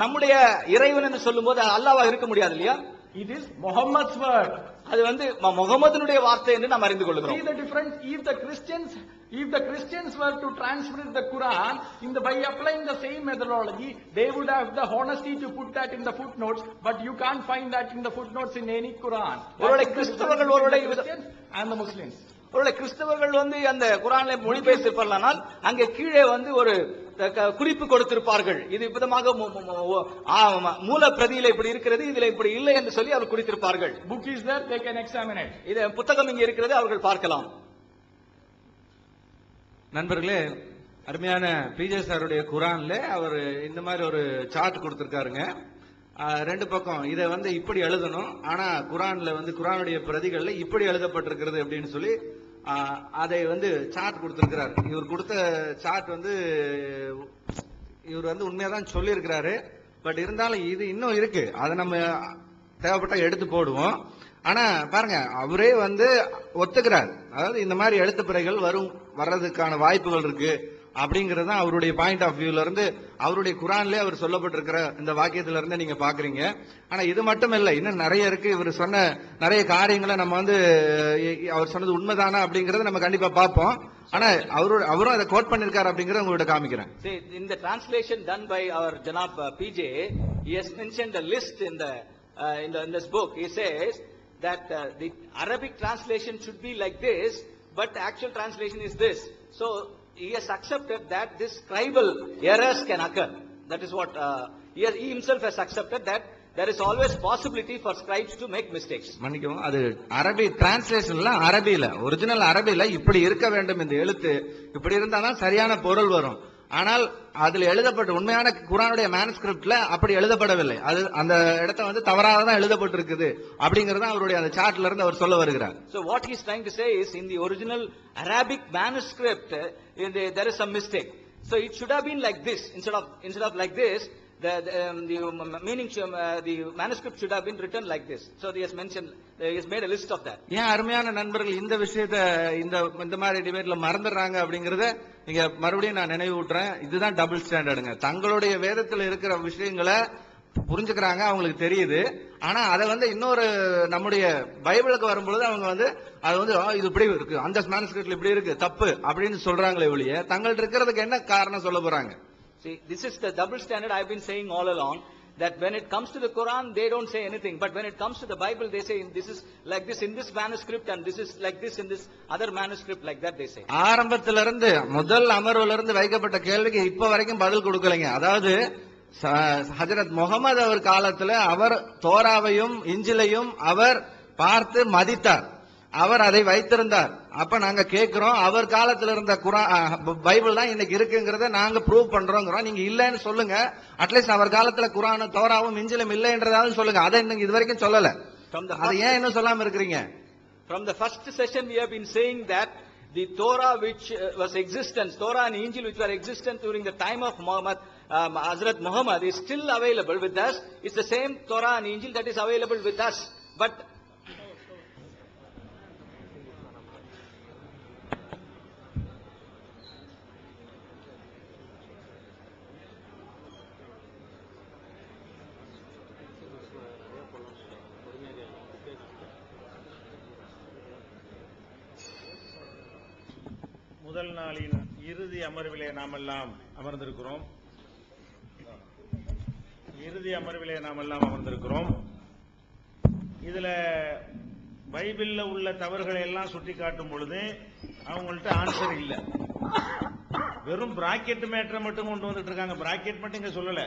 D: நம்முடைய இறைவன் என்று சொல்லும்போது அல்லாஹ்வா இருக்க முடியாது இல்லையா?
C: It is Muhammad's word.
D: அது முகமதுனுடைய வார்த்தை என்று நாம் அறிந்து கொள்கிறோம்.
C: See the difference? If the Christians were to transcribe the Quran by applying the same methodology, they would have the honesty to put that in the footnotes, but you can't find that in the footnotes in any Quran. Christians and the Muslims.
D: ஒருவேளை கிறிஸ்தவர்கள் அந்த குர்ஆன்ல மொழிபெயர்த்திருப்பார்கள், அங்கே கீழே ஒரு குறிப்பு கொடுத்திருப்பார்கள். இது விதமாக மூல பிரதியில இப்படி இருக்கிறது, இதுல இப்படி இல்லை என்று சொல்லி அவர் குறித்திருப்பார்கள்.
C: Book is there, they can examine it.
D: இது புத்தகம் இங்க இருக்கிறது, அவர்கள் பார்க்கலாம்.
E: நண்பர்களே, அருமையான பிஜே சாருடைய குர்ஆன்ல அவர் இந்த மாதிரி ஒரு சார்ட் கொடுத்திருக்காருங்க. ரெண்டு பக்கம் இதை இப்படி எழுதணும், ஆனா குர்ஆன்ல குர்ஆனுடைய பிரதிகள்ல இப்படி எழுதப்பட்டிருக்கிறது அப்படின்னு சொல்லி அதை சார்ட் கொடுத்திருக்கிறார். இவர் கொடுத்த சார்ட் இவர் உண்மையாதான் சொல்லி இருக்கிறாரு. பட் இருந்தாலும் இது இன்னும் இருக்கு, அதை நம்ம தேவைப்பட்டா எடுத்து போடுவோம். ஆனா பாருங்க, அவரே ஒத்துக்கிறார். அதாவது இந்த மாதிரி எழுத்து பிழைகள் வர்றதுக்கான வாய்ப்புகள் இருக்கு. அப்படிங்கறது தான் அவருடைய பாயிண்ட் ஆஃப் வியூல இருந்து அவருடைய குரான்லயே அவர் சொல்லப்பட்டிருக்கிற இந்த வாக்கியத்துல இருந்து நீங்க பாக்குறீங்க. ஆனா இது மட்டும் இல்ல, இன்னும் நிறைய இருக்கு. இவர் சொன்ன நிறைய காரியங்களை நம்ம வந்து அவர் சொன்னது உண்மைதானா அப்படிங்கறத நம்ம கண்டிப்பா பார்ப்போம். ஆனா அவரும் அதை கோட் பண்ணிருக்காரு அப்படிங்கறத உங்கள்கிட்ட காமிக்கிறேன்.
D: In the translation done by our Janab PJ, he has mentioned a list in this book. He says that the Arabic translation should be like this, but the actual translation is this. So he has accepted that this scribal errors can occur. That is what he himself has accepted, that there is always possibility for scribes to make mistakes.
E: மன்னிக்கவும், அது அரபி டிரான்ஸ்லேஷன்ல அரபியில original அரபியில இப்படி இருக்க வேண்டும், இந்த எழுத்து இப்படி இருந்தாதான் சரியான பொருள் வரும். ஆனால் அதுல எழுதப்பட்ட உண்மையான குர்ஆனுடைய மேனுஸ்கிரிப்ட்ல அப்படி எழுதப்படவில்லை. அது அந்த இடத்தை வந்து தவறாக தான் எழுதப்பட்டிருக்குது அப்படிங்கறத அவருடைய அந்த சார்ட்ல இருந்து அவர் சொல்ல வருகிறார்.
D: So what he is trying to say is, in the original Arabic manuscript there is some mistake. So it should have been like this instead of like this. The meaning, the manuscript should have been written like this. So he has mentioned, he has made a list of that.
E: ஏன் அருமையான நண்பர்கள் இந்த விஷயத்தை இந்த மாதிரி டிபேட்ல மறந்துடுறாங்க அப்படிங்கறத நீங்க மறுபடியும் நான் நினைவூட்டுறேன். இதுதான் டபுள் ஸ்டாண்டர்டுங்க. தங்களுடைய வேதத்துல இருக்கிற விஷயங்களை புரிஞ்சுக்கிறாங்க, அவங்களுக்கு தெரியுது. ஆனா அதை வந்து இன்னொரு நம்முடைய பைபிளுக்கு வரும்பொழுது அவங்க வந்து அது வந்து இது இப்படி இருக்கு, அந்த மேனுஸ்கிரிப்ட்ல இப்படி இருக்கு, தப்பு அப்படின்னு சொல்றாங்களே ஒழிய தங்கள்ட்ட இருக்கிறதுக்கு என்ன காரணம் சொல்ல போறாங்க?
D: See, this is the double standard I've been saying all along, that when it comes to the Quran, they don't say anything. But when it comes to the Bible, they say this is like this in this manuscript and this is like this in this other manuscript, like that they say.
E: ஆரம்பத்திலிருந்து முதல் அமர்வுல இருந்து வைக்கப்பட்ட கேள்விக்கு இப்ப வரைக்கும் பதில் கொடுக்கலைங்க. அதாவது ஹஜரத் முகமது அவர் காலத்துல அவர் தோராவையும் இஞ்சிலையும் அவர் பார்த்து மதித்தார், அவர் அதை வைத்திருந்தார். அப்ப நாங்க கேட்கிறோம், அவர் காலத்துல இருந்த பைபிள் தான் இன்னைக்கு இருக்குங்கிறத நாங்க ப்ரூவ் பண்றோங்கிறோம். நீங்க இல்லன்னு சொல்லுங்க, அட்லீஸ்ட் அவர் காலத்துல குர்ஆனும் தௌராவும் இஞ்சிலும் இல்லைன்றதாவது சொல்லுங்க. அதை இன்னைக்கு இது வரைக்கும் சொல்லல. அதை ஏன் இன்னும் சொல்லாம இருக்கிறீங்க?
D: From the first session we have been saying that the Torah which was existent, Torah and Injil which were existent during the time of Muhammad, Hazrat Muhammad, is still available with us. It's the same Torah and Injil that is available with us. But
F: முதல் நாளின் இறுதி அமர்விலே நாமெல்லாம் அமர்ந்திருக்கிறோம். இதுல பைபிள்ல உள்ள தவறுகளை எல்லாம் சுட்டி காட்டும் பொழுது அவங்கள்ட்ட ஆன்சர் இல்ல. வெறும் பிராக்கெட் மேட்டரை மட்டும் கொண்டு வந்துட்டு இருக்காங்க. பிராக்கெட் மட்டும் இங்க சொல்லல.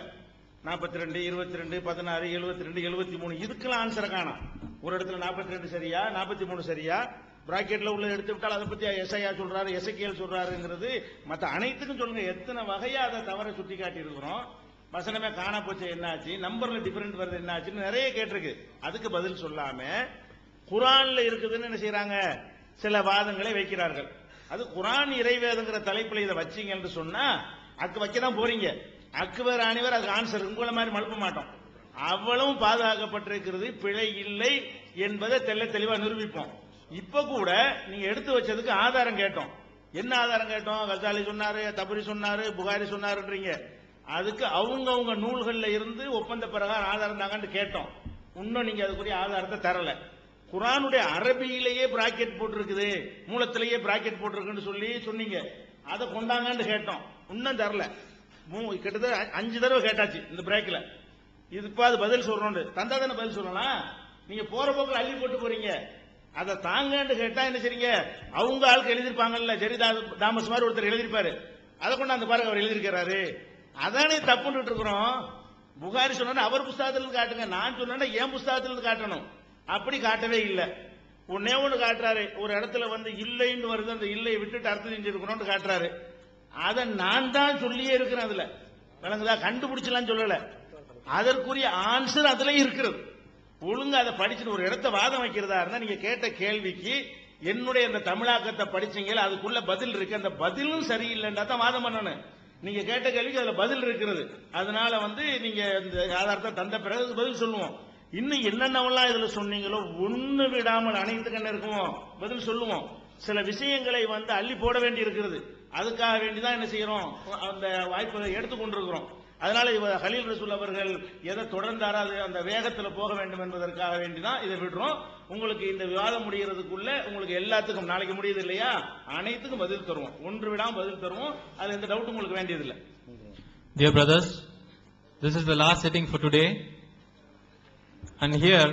F: 42, 22, 16, 72, 73 இதுக்கெல்லாம் ஆன்சரை காணோம். ஒரு இடத்துல 42 சரியா, 43 சரியா, பிராக்கெட்ல உள்ள எடுத்து விட்டால் அதை பத்தி எஸ்ஐயா சொல்றாரு, எசேக்கியேல் சொல்றாருங்கிறது மற்ற அனைத்துக்கும் சொல்லுங்க. எத்தனை வகையா அதை தவறை சுட்டி காட்டி இருக்கிறோம். வசனமே காண போச்சு என்னாச்சு, நம்பர்ல டிஃபரெண்ட் வருது என்னாச்சுன்னு நிறைய கேட்டிருக்கு. அதுக்கு பதில் சொல்லாம குர்ஆன்ல இருக்குதுன்னு என்ன செய்யறாங்க, சில வாதங்களை வைக்கிறார்கள். அது குர்ஆன் இறைவேதங்கிற தலைப்புல இதை வச்சீங்கன்னு சொன்னா வைக்கதான் போறீங்க. அக்பர் அணிவர் அதுக்கு ஆன்சர் உங்களை மாதிரி மழுப்ப மாட்டோம். அவ்வளவும் பாதுகாக்கப்பட்டிருக்கிறது, பிழை இல்லை என்பதை தெளிவா நிரூபிப்போம். இப்ப கூட நீங்க எடுத்து வச்சதுக்கு ஆதாரம் கேட்டோம். என்ன ஆதாரம் கேட்டோம்? கசாலி சொன்னாரு, தபரி சொன்னாரு, புகாரி சொன்னாருன்றீங்க. அதுக்கு அவங்க நூல்கள்ல இருந்து ஒப்பந்த பிரகாரம் ஆதாரம் தாங்கன்னு கேட்டோம். இன்னும் நீங்க அதுக்குரிய ஆதாரத்தை தரல. குர்ஆனுடைய அரபியிலேயே பிராக்கெட் போட்டிருக்குது, மூலத்திலேயே பிராக்கெட் போட்டிருக்குன்னு சொன்னீங்க. அதை கொண்டாங்கன்னு கேட்டோம், இன்னும் தரல. கிட்டத்தட்ட 5 தடவை கேட்டாச்சு இந்த பிரேக்ல. இதுப்பா அது பதில் சொல்றோம், தந்தா தானே பதில் சொல்லலாம். நீங்க போற போக்கில் அள்ளி போட்டு போறீங்க. அதை தாங்கன்னு கேட்டா என்ன செய்றீங்க? அவங்க ஆளுக்கு எழுதிருப்பாங்கல்ல, ஜெரி தாமஸ் மாதிரி ஒருத்தர் எழுதிருப்பாரு, அதை கொண்டு அந்த பாருங்க அவர் எழுதிருக்கிறாரு. அதானே தப்புன்னு இருக்கிறோம். புகாரி சொன்னா அவர் புஸ்தகத்திலிருந்து காட்டுங்க, நான் சொன்னா என் புஸ்தகத்திலிருந்து காட்டணும். அப்படி காட்டவே இல்லை. ஒன்னே ஒண்ணு காட்டுறாரு, ஒரு இடத்துல வந்து இல்லைன்னு வருது, அந்த இல்லையை விட்டுட்டு அர்த்தம் செஞ்சிருக்கணும்னு காட்டுறாரு. அதை நான் தான் சொல்லியே இருக்கிறேன். அதுல விளங்குதா? கண்டுபிடிச்சலாம் சொல்லல. அதற்குரிய ஆன்சர் அதுல இருக்கிறது. ஒழுங்கு அதை படிச்சுட்டு ஒரு இடத்த வாதம் வைக்கிறதா இருந்தா நீங்க கேட்ட கேள்விக்கு என்னுடைய அந்த தமிழாக்கத்தை படிச்சீங்களா, அதுக்குள்ள பதில் இருக்கு. அந்த பதிலும் சரியில்லைன்னா தான் வாதம் பண்ணணும். நீங்க கேட்ட கேள்விக்கு அதுல பதில் இருக்கிறது. அதனால வந்து நீங்க இந்த ஆதாரத்தை தந்த பிறகு பதில் சொல்லுவோம். இன்னும் என்னென்னவெல்லாம் இதுல சொன்னீங்களோ ஒண்ணு விடாமல் அனைத்துக்கு என்ன இருக்குமோ பதில் சொல்லுவோம். சில விஷயங்களை வந்து அள்ளி போட வேண்டி இருக்கிறது. அதுக்காக வேண்டிதான் என்ன செய்யறோம், அந்த வாய்ப்பை எடுத்துக்கொண்டிருக்கிறோம். அதனால ஹலீல் ரசூல் அவர்கள் எதை தொடர்ந்தாரோ அது அந்த வேகத்துல போக வேண்டும் என்பதற்காக வேண்டிதான் இதை விடுறோம். உங்களுக்கு இந்த விவாதம் முடிகிறதுக்குள்ள உங்களுக்கு எல்லாத்துக்கும் நாளைக்கு முடியுது இல்லையா, அனைத்துக்கும் பதில் தருவோம், ஒன்று விடாம பதில் தருவோம். அது எந்த டவுட் உங்களுக்கு வேண்டியதில்லை.
B: Dear brothers, this is the last sitting for today, and here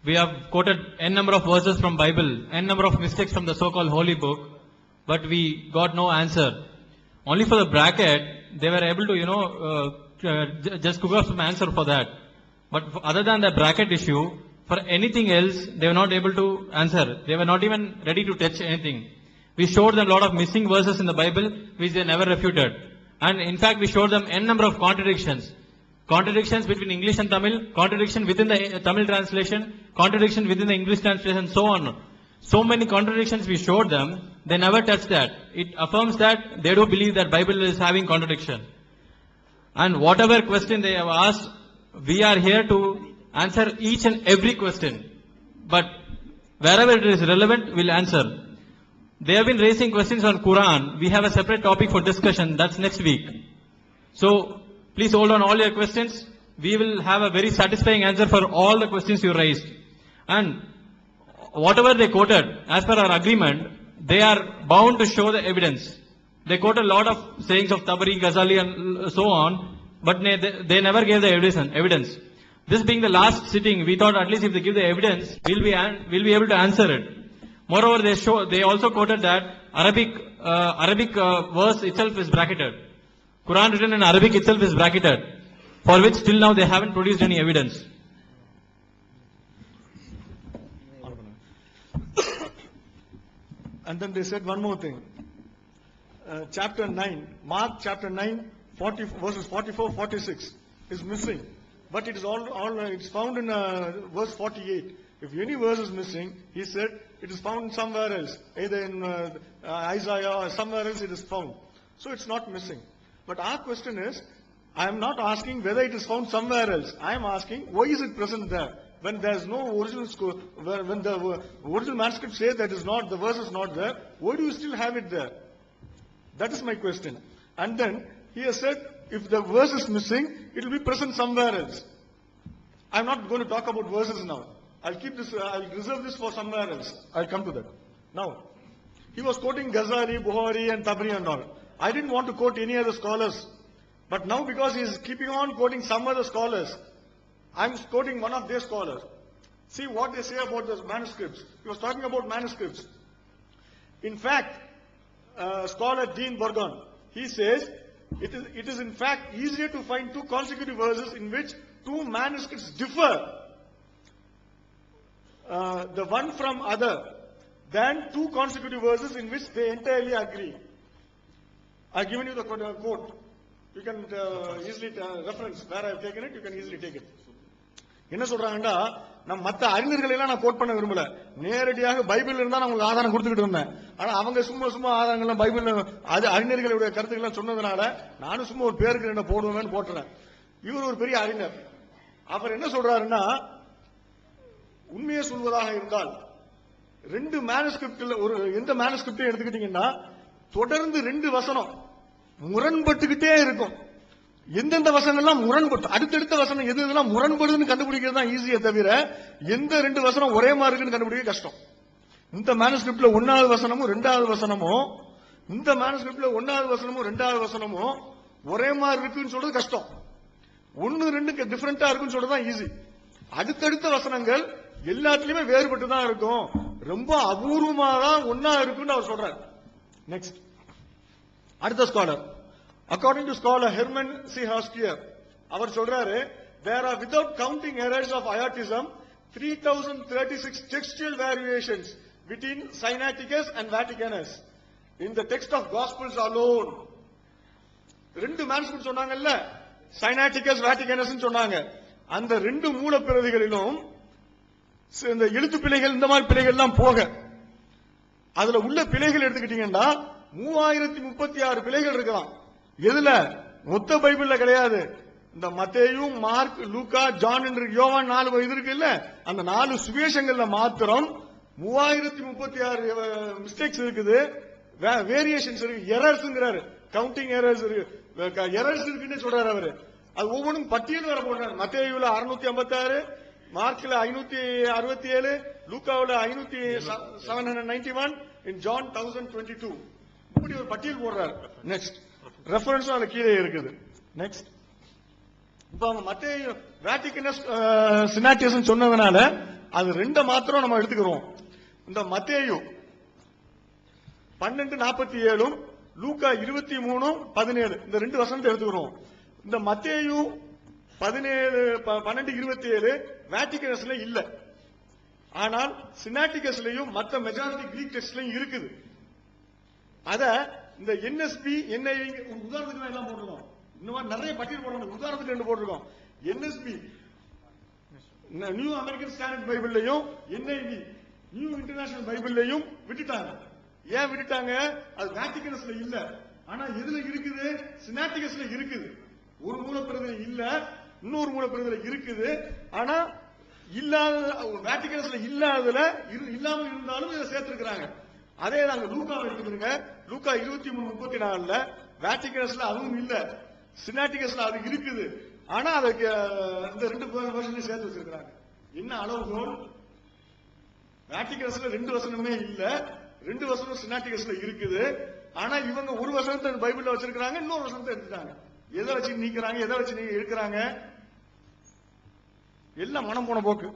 B: we have quoted n number of verses from Bible, n number of mistakes from the so-called holy book, but we got no answer. Only for the bracket, they were able to, just cook up some answer for that. But other than the bracket issue, for anything else, they were not able to answer. They were not even ready to touch anything. We showed them a lot of missing verses in the Bible, which they never refuted. And in fact, we showed them n number of contradictions. Contradictions between English and Tamil, contradiction within the Tamil translation, contradiction within the English translation, so on. So many contradictions we showed them, they never touched that. It affirms that they do believe that Bible is having contradiction. And whatever question they have asked, we are here to answer each and every question. But wherever it is relevant, we'll answer. They have been raising questions on Quran. We have a separate topic for discussion. That's next week. So please hold on all your questions. We will have a very satisfying answer for all the questions you raised. And whatever they quoted, as per our agreement, they are bound to show the evidence. They quoted a lot of sayings of Tabari, Ghazali and so on, but they never gave the evidence. This being the last sitting, we thought at least if they give the evidence, we'll be able to answer it. Moreover, they also quoted that Arabic verse itself is bracketed. Quran written in Arabic itself is bracketed, for which till now they haven't produced any evidence.
A: And then they said one more thing. Chapter 9, Mark chapter 9, verses 44, 46 is missing. But it is it's found in verse 48. If any verse is missing, he said it is found somewhere else. Either in Isaiah or somewhere else it is found. So it's not missing. But our question is, I am not asking whether it is found somewhere else. I am asking, why is it present there? When there is no original when the original manuscript says that is not, the verse is not there, why do you still have it there? That is my question. And then he has said, if the verse is missing, it will be present somewhere else. I am not going to talk about verses now. I'll reserve this for somewhere else. I'll come to that. Now, he was quoting Ghazali, Bukhari and Tabari and all. I didn't want to quote any other scholars. But now because he is keeping on quoting some other scholars, I'm quoting one of their scholars. See what they say about those manuscripts. He was talking about manuscripts. In fact, scholar Dean Burgon, he says, it is in fact easier to find two consecutive verses in which two manuscripts differ, the one from other, than two consecutive verses in which they entirely agree. I've given you the quote. You can easily reference where I've taken it, you can easily take it. என்ன சொல்றாங்கடா, நம்ம மத்த அறிஞர்களை எல்லாம் நான் code பண்ண விரும்பல, நேரடியாக பைபிள்ல இருந்தா நான் உங்களுக்கு ஆதாரம் கொடுத்துக்கிட்டு இருந்தேன். ஆனா அவங்க சும்மா ஆதாரங்கள்லாம் பைபிள்ல அது அறிஞர்களுடைய கருத்துக்கள் சொன்னதுனால நானும் சும்மா ஒரு பேருக்கு என்ன போடுவேன்னு போட்டுறேன். இவர் ஒரு பெரிய அறிஞர். அவர் என்ன சொல்றாருன்னா, உண்மையை சொல்வதாக இருந்தால் ரெண்டு மேனுஸ்கிரிப்ட்ல எந்த மேனுஸ்கிரிப்டையும் எடுத்துக்கிட்டீங்கன்னா தொடர்ந்து ரெண்டு வசனம் முரண்பட்டுக்கிட்டே இருக்கும். எந்தெந்த வசனங்கள்லாம் முரண்பட்டு, அடுத்தடுத்த வசனம் எது எதெல்லாம் முரண்படுதுன்னு கண்டுபிடிக்கிறது தான் ஈஸியே தவிர எந்த ரெண்டு வசனம் ஒரே மாதிரி இருக்குன்னு கண்டுபிடிக்க கஷ்டம். இந்த மேனுஸ்கிரிப்ட்ல ஒன்னாவது வசனமும் ரெண்டாவது வசனமும், இந்த மேனுஸ்கிரிப்ட்ல ஒன்னாவது வசனமும் ரெண்டாவது வசனமும் ஒரே மாதிரி இருக்குன்னு சொல்றது கஷ்டம். ஒன்னு ரெண்டு டிஃபரெண்டா இருக்குன்னு சொல்றது தான் ஈஸி. அடுத்தடுத்த வசனங்கள் எல்லாத்துலயுமே வேறுபட்டு தான் இருக்கும், ரொம்ப அபூர்வமா தான் ஒன்னா இருக்குன்னு அவர் சொல்றாரு. நெக்ஸ்ட் அடுத்த scholar, according to scholar Herman C. Haskier, அவர் சொல்றாரு, there are without counting errors of iotism 3036 textual variations between Sinaiticus and Vaticanus in the text of Gospels alone. ரெண்டு மேனுஸ்கிரிப்ட் சொன்னாங்கல்ல, Sinaiticus Vaticanus சொன்னாங்க. அந்த ரெண்டு மூல பிரதிகளிலும் இந்த எழுத்து பிழைகள் இந்த மாதிரி பிழைகள் எல்லாம் போக அதுல உள்ள பிழைகள் எடுத்துக்கிட்டீங்கன்னா 3036 பிழைகள் இருக்கலாம். எதுல? மொத்த பைபிள்ல கிடையாது. இந்த மத்தேயு, மார்க், லூக்கா, ஜான் என்று யோவான் 4 இது இருக்கு இல்ல, அந்த 4 சுவிசேஷங்கள்ல மாத்திரம் 3036 மிஸ்டேக்ஸ் இருக்குது. வேரியேஷன்ஸ் இருக்கு, எரர்ஸ்ங்கிறாரு, கவுண்டிங் எரர்ஸ் இருக்குன்னு சொல்றாரு அவரு. அது ஒவ்வொன்றும் பட்டியல் வர போடுறாரு. மத்தேயுல 656, மார்க்ல 567, லூக்காவுல 791, இன் ஜான் 1022. இப்படி ஒரு பட்டியல் போடுறாரு. நெக்ஸ்ட் ரெஃபரன்ஸ் அதுல கீழே இருக்குது. நெக்ஸ்ட் இப்ப அவங்க மத்தேயு வேட்டிகனஸ் சினாட்டியஸ் சொன்னதுனால அது ரெண்ட மாத்திரம் நம்ம எடுத்துக்கிறோம். இந்த மத்தேயு 12:47, லூக்கா 23:17 இந்த ரெண்டு வசனத்தை எடுத்துக்கிறோம். இந்த மத்தேயு 12:27 வேட்டிகனஸ்ல இல்ல, ஆனால் சினாட்டிகஸ்லயும் மற்ற மெஜாரிட்டி கிரீக் டெக்ஸ்ட்லயும் இருக்குது. அத இந்த என்எஸ்பி என்ஐவி உதாரணத்துக்கு எல்லாம் போட்டிருக்கோம். இந்த மாதிரி நிறைய பட்டியல் போடுறோம். உதாரணத்துக்கு ரெண்டு போட்டிருக்கோம். என்எஸ்பி நியூ அமெரிக்கன் ஸ்டாண்டர்ட் பைபிள்லயும் என்ஐவி நியூ இன்டர்நேஷனல் பைபிள்லயும் விட்டுட்டாங்க. ஏன் விட்டுட்டாங்க? அது வேட்டிகனஸ்ல இல்ல, ஆனா எதுல இருக்குது? சினாட்டிகஸ்ல இருக்குது. ஒரு மூலப்பிரதில இல்ல, இன்னொரு மூலப்பிரதில இருக்குது. ஆனா இல்லாத வேட்டிகனஸ்ல இல்லாததுல இல்லாம இருந்தாலும் இதை சேர்த்திருக்கிறாங்க. அதே நாங்க லூக்கா எடுத்துக்கிறோங்க. லூக்கா 23:34 வேட்டிகனஸ்ல அதுவும் இல்ல, சினாட்டிகஸ்ல அது இருக்குது. ஆனா அதுக்கு இந்த ரெண்டு வருஷம் சேர்த்து வச்சிருக்காங்க. என்ன அளவுகோல்? வேட்டிகனஸ்ல ரெண்டு வசனமே இல்ல, ரெண்டு வசனம் சினாட்டிகஸ்ல இருக்குது. ஆனா இவங்க ஒரு வசனத்தை பைபிள்ல வச்சிருக்காங்க, இன்னொரு வசனத்தை எடுத்துட்டாங்க. எதை வச்சு நீக்கிறாங்க, எதை வச்சு நீங்க எடுக்கிறாங்க? எல்லாம் மனம் போன போக்கு.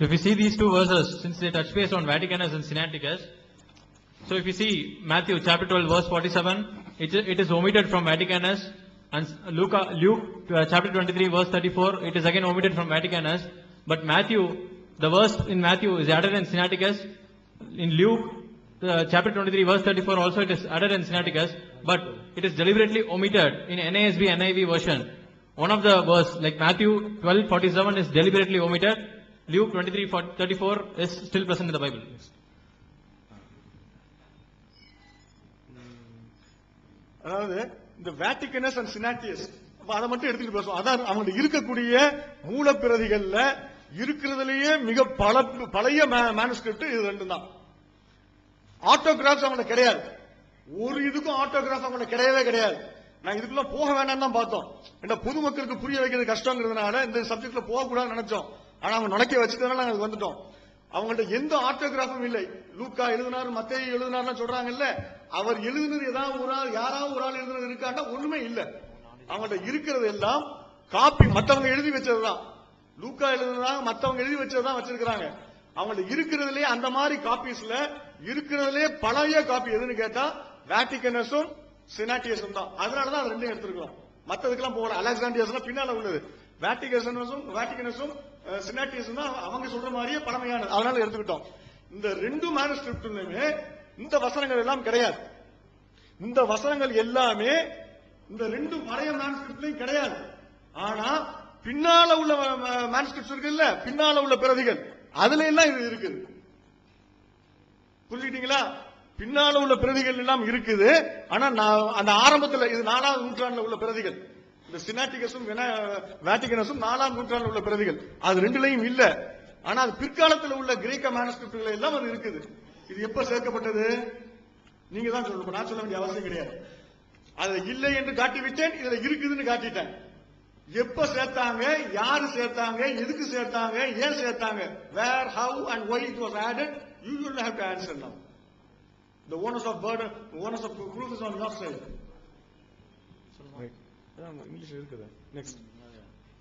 B: If you see these two verses, since they touch base on Vaticanus and Sinaiticus, so if you see Matthew chapter 12 verse 47, it is omitted from Vaticanus, and Luke chapter 23 verse 34, it is again omitted from Vaticanus. But Matthew, the verse in Matthew is added in Sinaiticus. In Luke chapter 23 verse 34 also it is added in Sinaiticus, but it is deliberately omitted in NASB NIV version. One of the verse like Matthew 12:47 is deliberately omitted. Luke 23:34 is still present in the Bible.
A: அதாவது இந்த வேட்டிகனஸ் and சினாட்டியஸ் அதை மட்டும் எடுத்துட்டு பேசுவோம். அதான் அவங்க இருக்கக்கூடிய மூலப்பிரதிகள்ல இருக்கிறதுலயே மிக பழைய மேனுஸ்கிரிப்ட் இது ரெண்டு தான். ஆட்டோகிராஃப்ஸ் அவங்க கிடையாது. ஒரு இதுக்கும் ஆட்டோகிராஃப் அவங்க கிடையவே கிடையாது. நான் இதுக்குள்ள போக வேண்டாம் தான் பார்த்தோம். ஏன்னா பொதுமக்களுக்கு புரிய வைக்கிறது கஷ்டங்கிறதுனால இந்த சப்ஜெக்ட்ல போகக்கூடாதுன்னு நினைச்சோம். ஆனா அவங்க நுழைக்க வச்சதுனால நாங்க வந்துட்டோம். அவங்கள்ட்ட எந்த ஆட்டோகிராஃபும் இல்லை. லூக்கா எழுதினாரு, மத்தேயு எழுதினாருன்னு சொல்றாங்கல்ல, அவர் எழுதினது ஏதாவது ஒரு ஆள், யாராவது ஒரு ஆள் எழுதினது இருக்காண்டா ஒண்ணுமே இல்ல. அவங்கள்ட்ட இருக்கிறது எல்லாம் காப்பி, மத்தவங்க எழுதி வச்சதுதான். லூக்கா எழுதுனாங்க, மத்தவங்க எழுதி வச்சதுதான் வச்சிருக்காங்க. அவங்கள்ட்ட இருக்கிறதுலயே அந்த மாதிரி காப்பீஸ்ல இருக்கிறதுலயே பழைய காப்பி எதுன்னு கேட்டா வேட்டிகனஸும் சினாட்டியஸும் தான். அதனாலதான் அது ரெண்டையும் எடுத்திருக்கிறோம். மத்ததுக்கெல்லாம் போகல. அலெக்சாண்டியஸ் பின்னால உள்ளது. வேட்டிகனஸும் சினாட்டியஸும் தான் அவங்க சொல்ற மாதிரியே பழமையானது. அதனால எடுத்துக்கிட்டோம். இந்த ரெண்டு மேனுஸ்கிரிப்ட்லயுமே இந்த வசனங்கள் எல்லாம் கிடையாது. இந்த வசனங்கள் எல்லாமே இந்த ரெண்டு பழைய மேனுஸ்கிரிப்ட்லயும் கிடையாது. ஆனா பின்னால உள்ள மேனுஸ்கிரிப்ட்ஸ் இருக்குல்ல, பின்னால உள்ள பிரதிகள் அதுல எல்லாம் இது இருக்குது. புரிஞ்சுக்கிட்டீங்களா? பின்னால உள்ள பிரதிகள் எல்லாம் இருக்குது. ஆனா அந்த ஆரம்பத்தில் இது 4ஆம் நூற்றாண்டுல உள்ள பிரதிகள். இந்த சினாட்டிகஸும் வேட்டிகனஸும் 4ஆம் நூற்றாண்டுல உள்ள பிரதிகள். அது ரெண்டுலயும் இல்ல. ஆனா அது பிற்காலத்தில் உள்ள கிரேக்க மேனுஸ்கிரிப்ட்கள் எல்லாம் அது இருக்குது. இது எப்ப சேர்க்கப்பட்டது? நீங்க தான் சொல்லணும், நான் சொல்ல வேண்டிய அவசியம் கிடையாது. அது இல்லை என்று காட்டிவிட்டேன், இதுல இருக்குதுன்னு காட்டிட்டேன். எப்ப சேர்த்தாங்க, யாரு சேர்த்தாங்க, எதுக்கு சேர்த்தாங்க, ஏன் சேர்த்தாங்க, where, how and why it was added, you will have to answer now. The onus of burden, the onus of proof is on your side. English இருக்குது. நெக்ஸ்ட்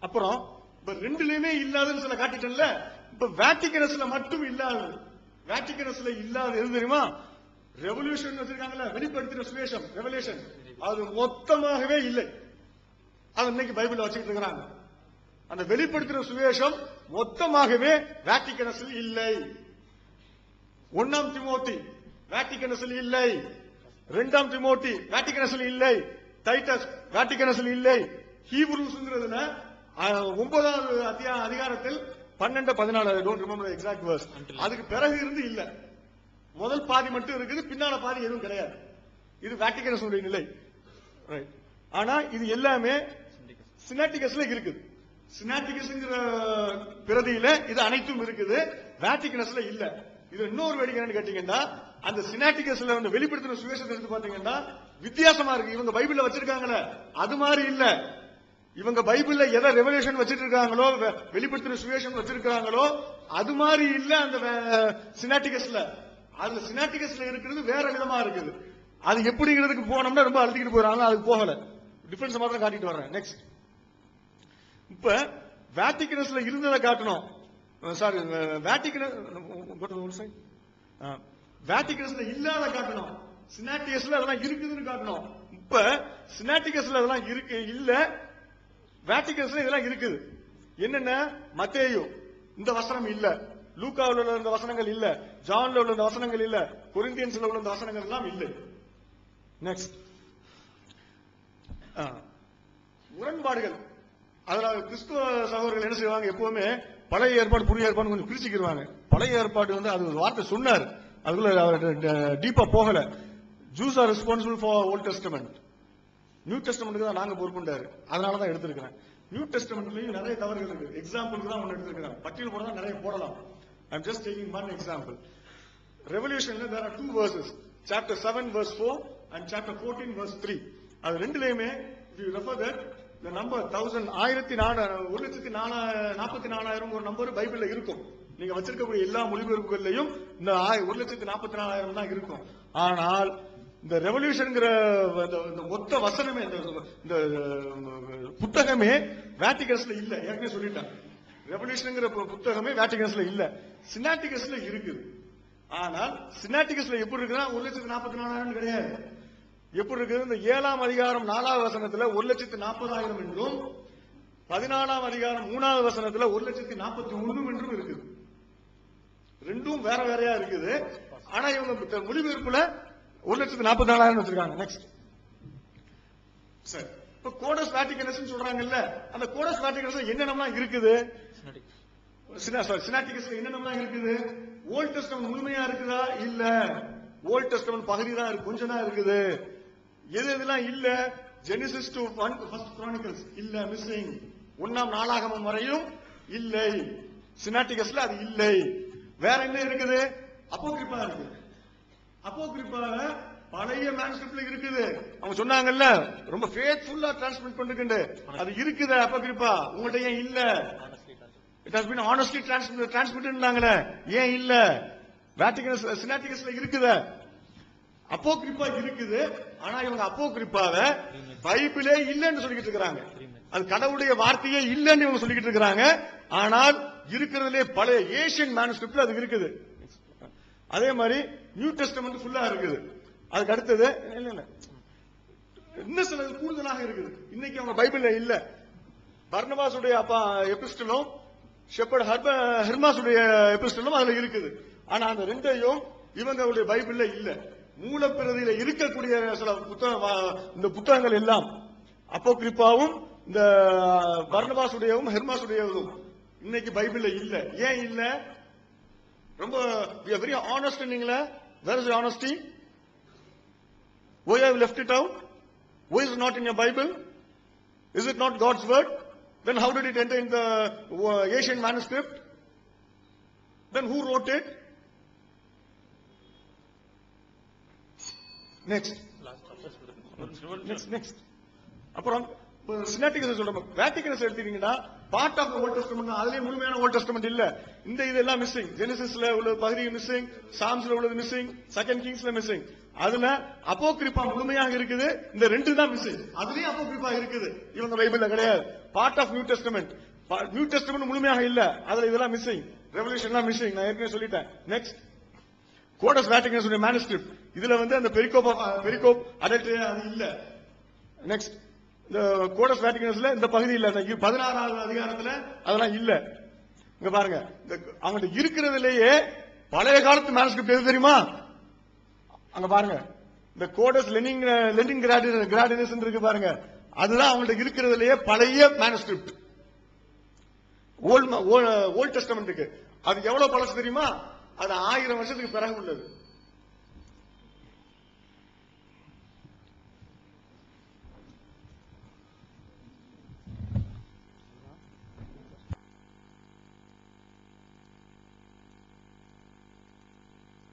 A: அப்புறம் இப்ப ரெண்டுலயுமே இல்லாதுன்னு சொல்ல காட்டிட்டேன்ல. இப்ப வேட்டிகனஸ்ல மட்டும் இல்லாது. வேட்டிகனஸ்ல இல்லாத எது தெரியுமா? ரெவல்யூஷன் வச்சிருக்காங்கல்ல, வெளிப்படுத்தின சுவிசேஷம், ரெவல்யூஷன், அது மொத்தமாகவே இல்லை. அது இன்னைக்கு பைபிள்ல வச்சுக்கிட்டு இருக்கிறாங்க. அந்த வெளிப்படுத்தின சுவிசேஷம் மொத்தமாகவே வேட்டிகனஸில் இல்லை. 1 தீமோத்தி வேட்டிகனஸில் இல்லை. 2 தீமோத்தி வேட்டிகனஸில் இல்லை. டைட்டஸ் வேட்டிகனஸில் இல்லை. ஹீப்ரூஸ்ங்கிறதுல 9வது அதிகாரத்தில் 12-14, I don't remember the exact verse. அதுக்கு பிறகு இருந்து இல்ல. முதல் பாதி மட்டும் இருக்குது, பின்னால பாதி எதுவும் கிடையாது. இது வேட்டிகனஸ் நிலை. ரைட். ஆனா இது எல்லாமே சினாட்டிகஸ்ல இருக்குது. சினாட்டிகஸ்ங்கிற பிரதியில இது அனைத்தும் இருக்குது, வேட்டிகனஸ்ல இல்ல. இது இன்னொரு வேடிக்கை என்னன்னு கேட்டீங்கன்னா, அந்த சினாட்டிகஸ்ல வந்து வெளிப்படுத்தின சுவிசேஷத்தை எடுத்து பாத்தீங்கன்னா வித்தியாசமா இருக்கு. இவங்க பைபிள்ல வச்சிருக்காங்களே அது மாதிரி இல்ல. இவங்க பைபிள்ல எதை ரெவல்யூஷன் வச்சிட்டு இருக்காங்களோ, வெளிப்படுத்தின சுவிசேஷம் வச்சிருக்காங்களோ அது மாதிரி இல்ல அந்த சினாட்டிகஸ்ல. அதுல சினாட்டிகஸ்ல இருக்கிறது வேற விதமா இருக்குது. அது எப்படிங்கிறதுக்கு போனோம்னா ரொம்ப அழுத்திக்கிட்டு போறாங்க. அதுக்கு போகல, டிஃபரன்ஸ் மாத்திரம் காட்டிட்டு வர்றேன். நெக்ஸ்ட், இப்ப வேட்டிகனஸ்ல இருந்ததை காட்டணும். சாரி, வேட்டிகனஸ்ல இல்லாத காட்டணும், சினாட்டிகஸ்ல அதெல்லாம் இருக்குதுன்னு காட்டணும். இப்ப சினாட்டிகஸ்ல அதெல்லாம் இருக்கு இல்ல, வேட்டிகன்ஸ்ல இதெல்லாம் இருக்குது. என்னென்ன? மத்தேயு இந்த வசனம் இல்ல, லூக்காவில் உள்ள இந்த வசனங்கள் இல்ல, ஜான்ல உள்ள இந்த வசனங்கள் இல்ல, கொரிந்தியன்ஸ்ல உள்ள இந்த வசனங்கள் எல்லாம் இல்லை. நெக்ஸ்ட், முரண்பாடுகள். அதனால கிறிஸ்துவ சகோதரர்கள் என்ன செய்வாங்க, எப்பவுமே பழைய ஏற்பாடு புதிய ஏற்பாடு கொஞ்சம் பிரிச்சுக்கிடுவாங்க. பழைய ஏற்பாடு வந்து அது ஒரு வார்த்தை சொன்னார், அதுக்குள்ள அவர் டீப்பா போகல. Jews are responsible for Old Testament, new டெஸ்டமெண்ட்டுக்கு தான் நாங்க பொறுப்புண்டாரு. அதனாலதான் எடுத்திருக்கிறேன். நியூ டெஸ்டமெண்ட்லயும் நிறைய தவறுகள் இருக்கு. எக்ஸாம்பிளுக்கு தான் ஒன்னு எடுத்திருக்கிறேன். பட்டியல் போட தான் நிறைய போடலாம். I am just taking one example. ரெவல்யூஷன்ல there are two verses, chapter 7 verse 4 and chapter 14 verse 3. அது ரெண்டுலயுமே if you refer that the number 1,44,000 ஒரு நம்பர் பைபிள்ல இருக்கும். நீங்க வச்சிருக்கக்கூடிய எல்லா மொழிபெயர்ப்புகள்லயும் இந்த 1,44,000 தான் இருக்கும். ஆனால் இந்த ரெவல்யூஷன்ங்கிற மொத்த வசனமே, இந்த புத்தகமே வேட்டிகன்ஸ்ல இல்ல. ஏற்கனவே சொல்லிட்டேன், ரெவல்யூஷன்ங்கிற புத்தகமே வேட்டிகன்ஸ்ல இல்ல, சினாட்டிகஸ்ல இருக்குது. ஆனால் சினாட்டிகஸ்ல எப்படி இருக்குன்னா 1,44,000 கிடையாது. எப்படி இருக்குது? இந்த 7ஆம் அதிகாரம் 4வது வசனத்துல 1,40,000 என்றும் 14ஆம் அதிகாரம் 3வது வசனத்துல 1,41,000 என்றும் இருக்குது. ரெண்டும் வேற வேறையா இருக்குது. ஆனா இவங்க மொழிபெயர்ப்புல 1,44,000 வச்சிருக்காங்க. நெக்ஸ்ட், சரி, இப்ப கோடஸ் வேட்டிகனஸ் சொல்றாங்கல்ல, அந்த கோடஸ் வேட்டிகனஸ் என்னென்னலாம் இருக்குது? சினாட்டிகஸ்ல என்னென்னலாம் இருக்குது? ஓல்ட் டெஸ்டமெண்ட் முழுமையா இருக்குதா? இல்ல, ஓல்ட் டெஸ்டமெண்ட் பகுதி தான் இருக்கு, கொஞ்சம் தான் இருக்குது. எது எதெல்லாம் இல்ல? ஜெனிசிஸ் டு ஃபர்ஸ்ட் கிரானிக்கல்ஸ் இல்ல, மிஸ்ஸிங். 1ஆம் நாளாகமம் வரையும் இல்லை, சினாட்டிகஸ்ல அது இல்லை. வேற என்ன இருக்குது? அப்போகிரிப்பா இருக்கு. அப்போகிரிப்பால பழைய மேனுஸ்கிரிப்ட்ல இருக்குது. அவங்க சொன்னாங்கல்ல, ரொம்ப ஃபேத்ஃபுல்லா டிரான்ஸ்மிட் பண்ணிருக்குண்டு, அது இருக்குது. அப்போகிரிப்பா உங்கள்ட்ட ஏன் இல்ல? இட் ஹஸ் பீன் ஆனஸ்ட்லி டிரான்ஸ்மிட்டட்னாங்களே, ஏன் இல்ல? வேட்டிகன்ஸ் சினாட்டிகஸ்ல இருக்குது, அப்போகிரிப்பா இருக்குது. ஆனா இவங்க அப்போகிரிப்பாவை பைபிளே இல்லன்னு சொல்லிட்டு இருக்காங்க. அது கடவுளுடைய வார்த்தையே இல்லன்னு இவங்க சொல்லிட்டு இருக்காங்க. ஆனால் இருக்கிறதுலே பழைய ஏசியன் மேனுஸ்கிரிப்ட்ல அது இருக்குது. அதே மாதிரி நியூ டெஸ்டமெண்ட் ஃபுல்லா இருக்குது. அதுக்கு அடுத்தது இன்னும் சில கூடுதலாக இருக்குது, இன்னைக்கு அவங்க பைபிள்ல இல்ல. பர்னபாசுடைய அப்பா எபிஸ்டலும் ஷெப்பர்ட் ஹெர்மாசுடைய எபிஸ்டலும் அதுல இருக்குது. ஆனா அந்த ரெண்டையும் இவங்களுடைய பைபிள்ல இல்ல. மூலப்பிரதியில இருக்கக்கூடிய சில இந்த புத்தகங்கள் எல்லாம் அப்போகிரிப்பாவும் இந்த பர்னபாசுடையவும் ஹெர்மாசுடையவும் இன்னைக்கு பைபிள்ல இல்ல. ஏன் இல்ல? ரொம்ப வெரி ஆனஸ்ட் நீங்களா? Where is the honesty? Why have you left it out? Why is it not in your Bible? Is it not God's word? Then how did it enter in the Asian manuscript? Then who wrote it? Next. அப்புறம் சினாட்டிகஸ் சொல்றோம். வேட்டிகன்ஸ் எடுத்தீங்கன்னா part of volt testament, அதுலயே முழுமையான volt testament இல்ல. இந்த இதெல்லாம் missing. ஜெனிசிஸ்ல உள்ள பகுதி மிஸ்ஸிங், சாம்ஸ்ல உள்ளது மிஸ்ஸிங், செகண்ட் கிங்ஸ்ல மிஸ்ஸிங். அதுல அப்போகிரிப்பா முழுமையாக இருக்குது. இந்த ரெண்டு தான் மிஸ்ஸிங். அதுலயும் அப்போகிரிப்பா இருக்குது, இவங்க பைபிள்ல கிடையாது. Part of New Testament, New Testament முழுமையாக இல்ல, அதுல இதெல்லாம் மிஸ்ஸிங். ரெவல்யூஷன்லாம் மிஸ்ஸிங், நான் ஏற்கனவே சொல்லிட்டேன். நெக்ஸ்ட், கோடஸ் வேட்டிகன்ஸ் மேனுஸ்கிரிப்ட், இதுல வந்து அந்த பெரிகோப் அடல்ட்ரி அது இல்ல. நெக்ஸ்ட், இந்த கோடஸ் வேட்டிகன்ஸ்ல இந்த பகுதி இல்ல. 16வது அதிகாரத்துல அதெல்லாம் இல்ல. இங்க பாருங்க, அவங்க இருக்கிறதுலயே பழைய காலத்து மேனுஸ்கிரிப்ட் எது தெரியுமா? அங்க பாருங்க, இந்த கோடஸ் லெனின் கிராடினஸ் இருக்கு பாருங்க, அதுதான் அவங்கள்ட்ட இருக்கிறதுலயே பழைய மேனுஸ்கிரிப்ட் ஓல்ட் டெஸ்டமெண்ட்டுக்கு. அது எவ்வளவு பழசு தெரியுமா? அது 1000 வருஷத்துக்கு பிறகு உள்ளது.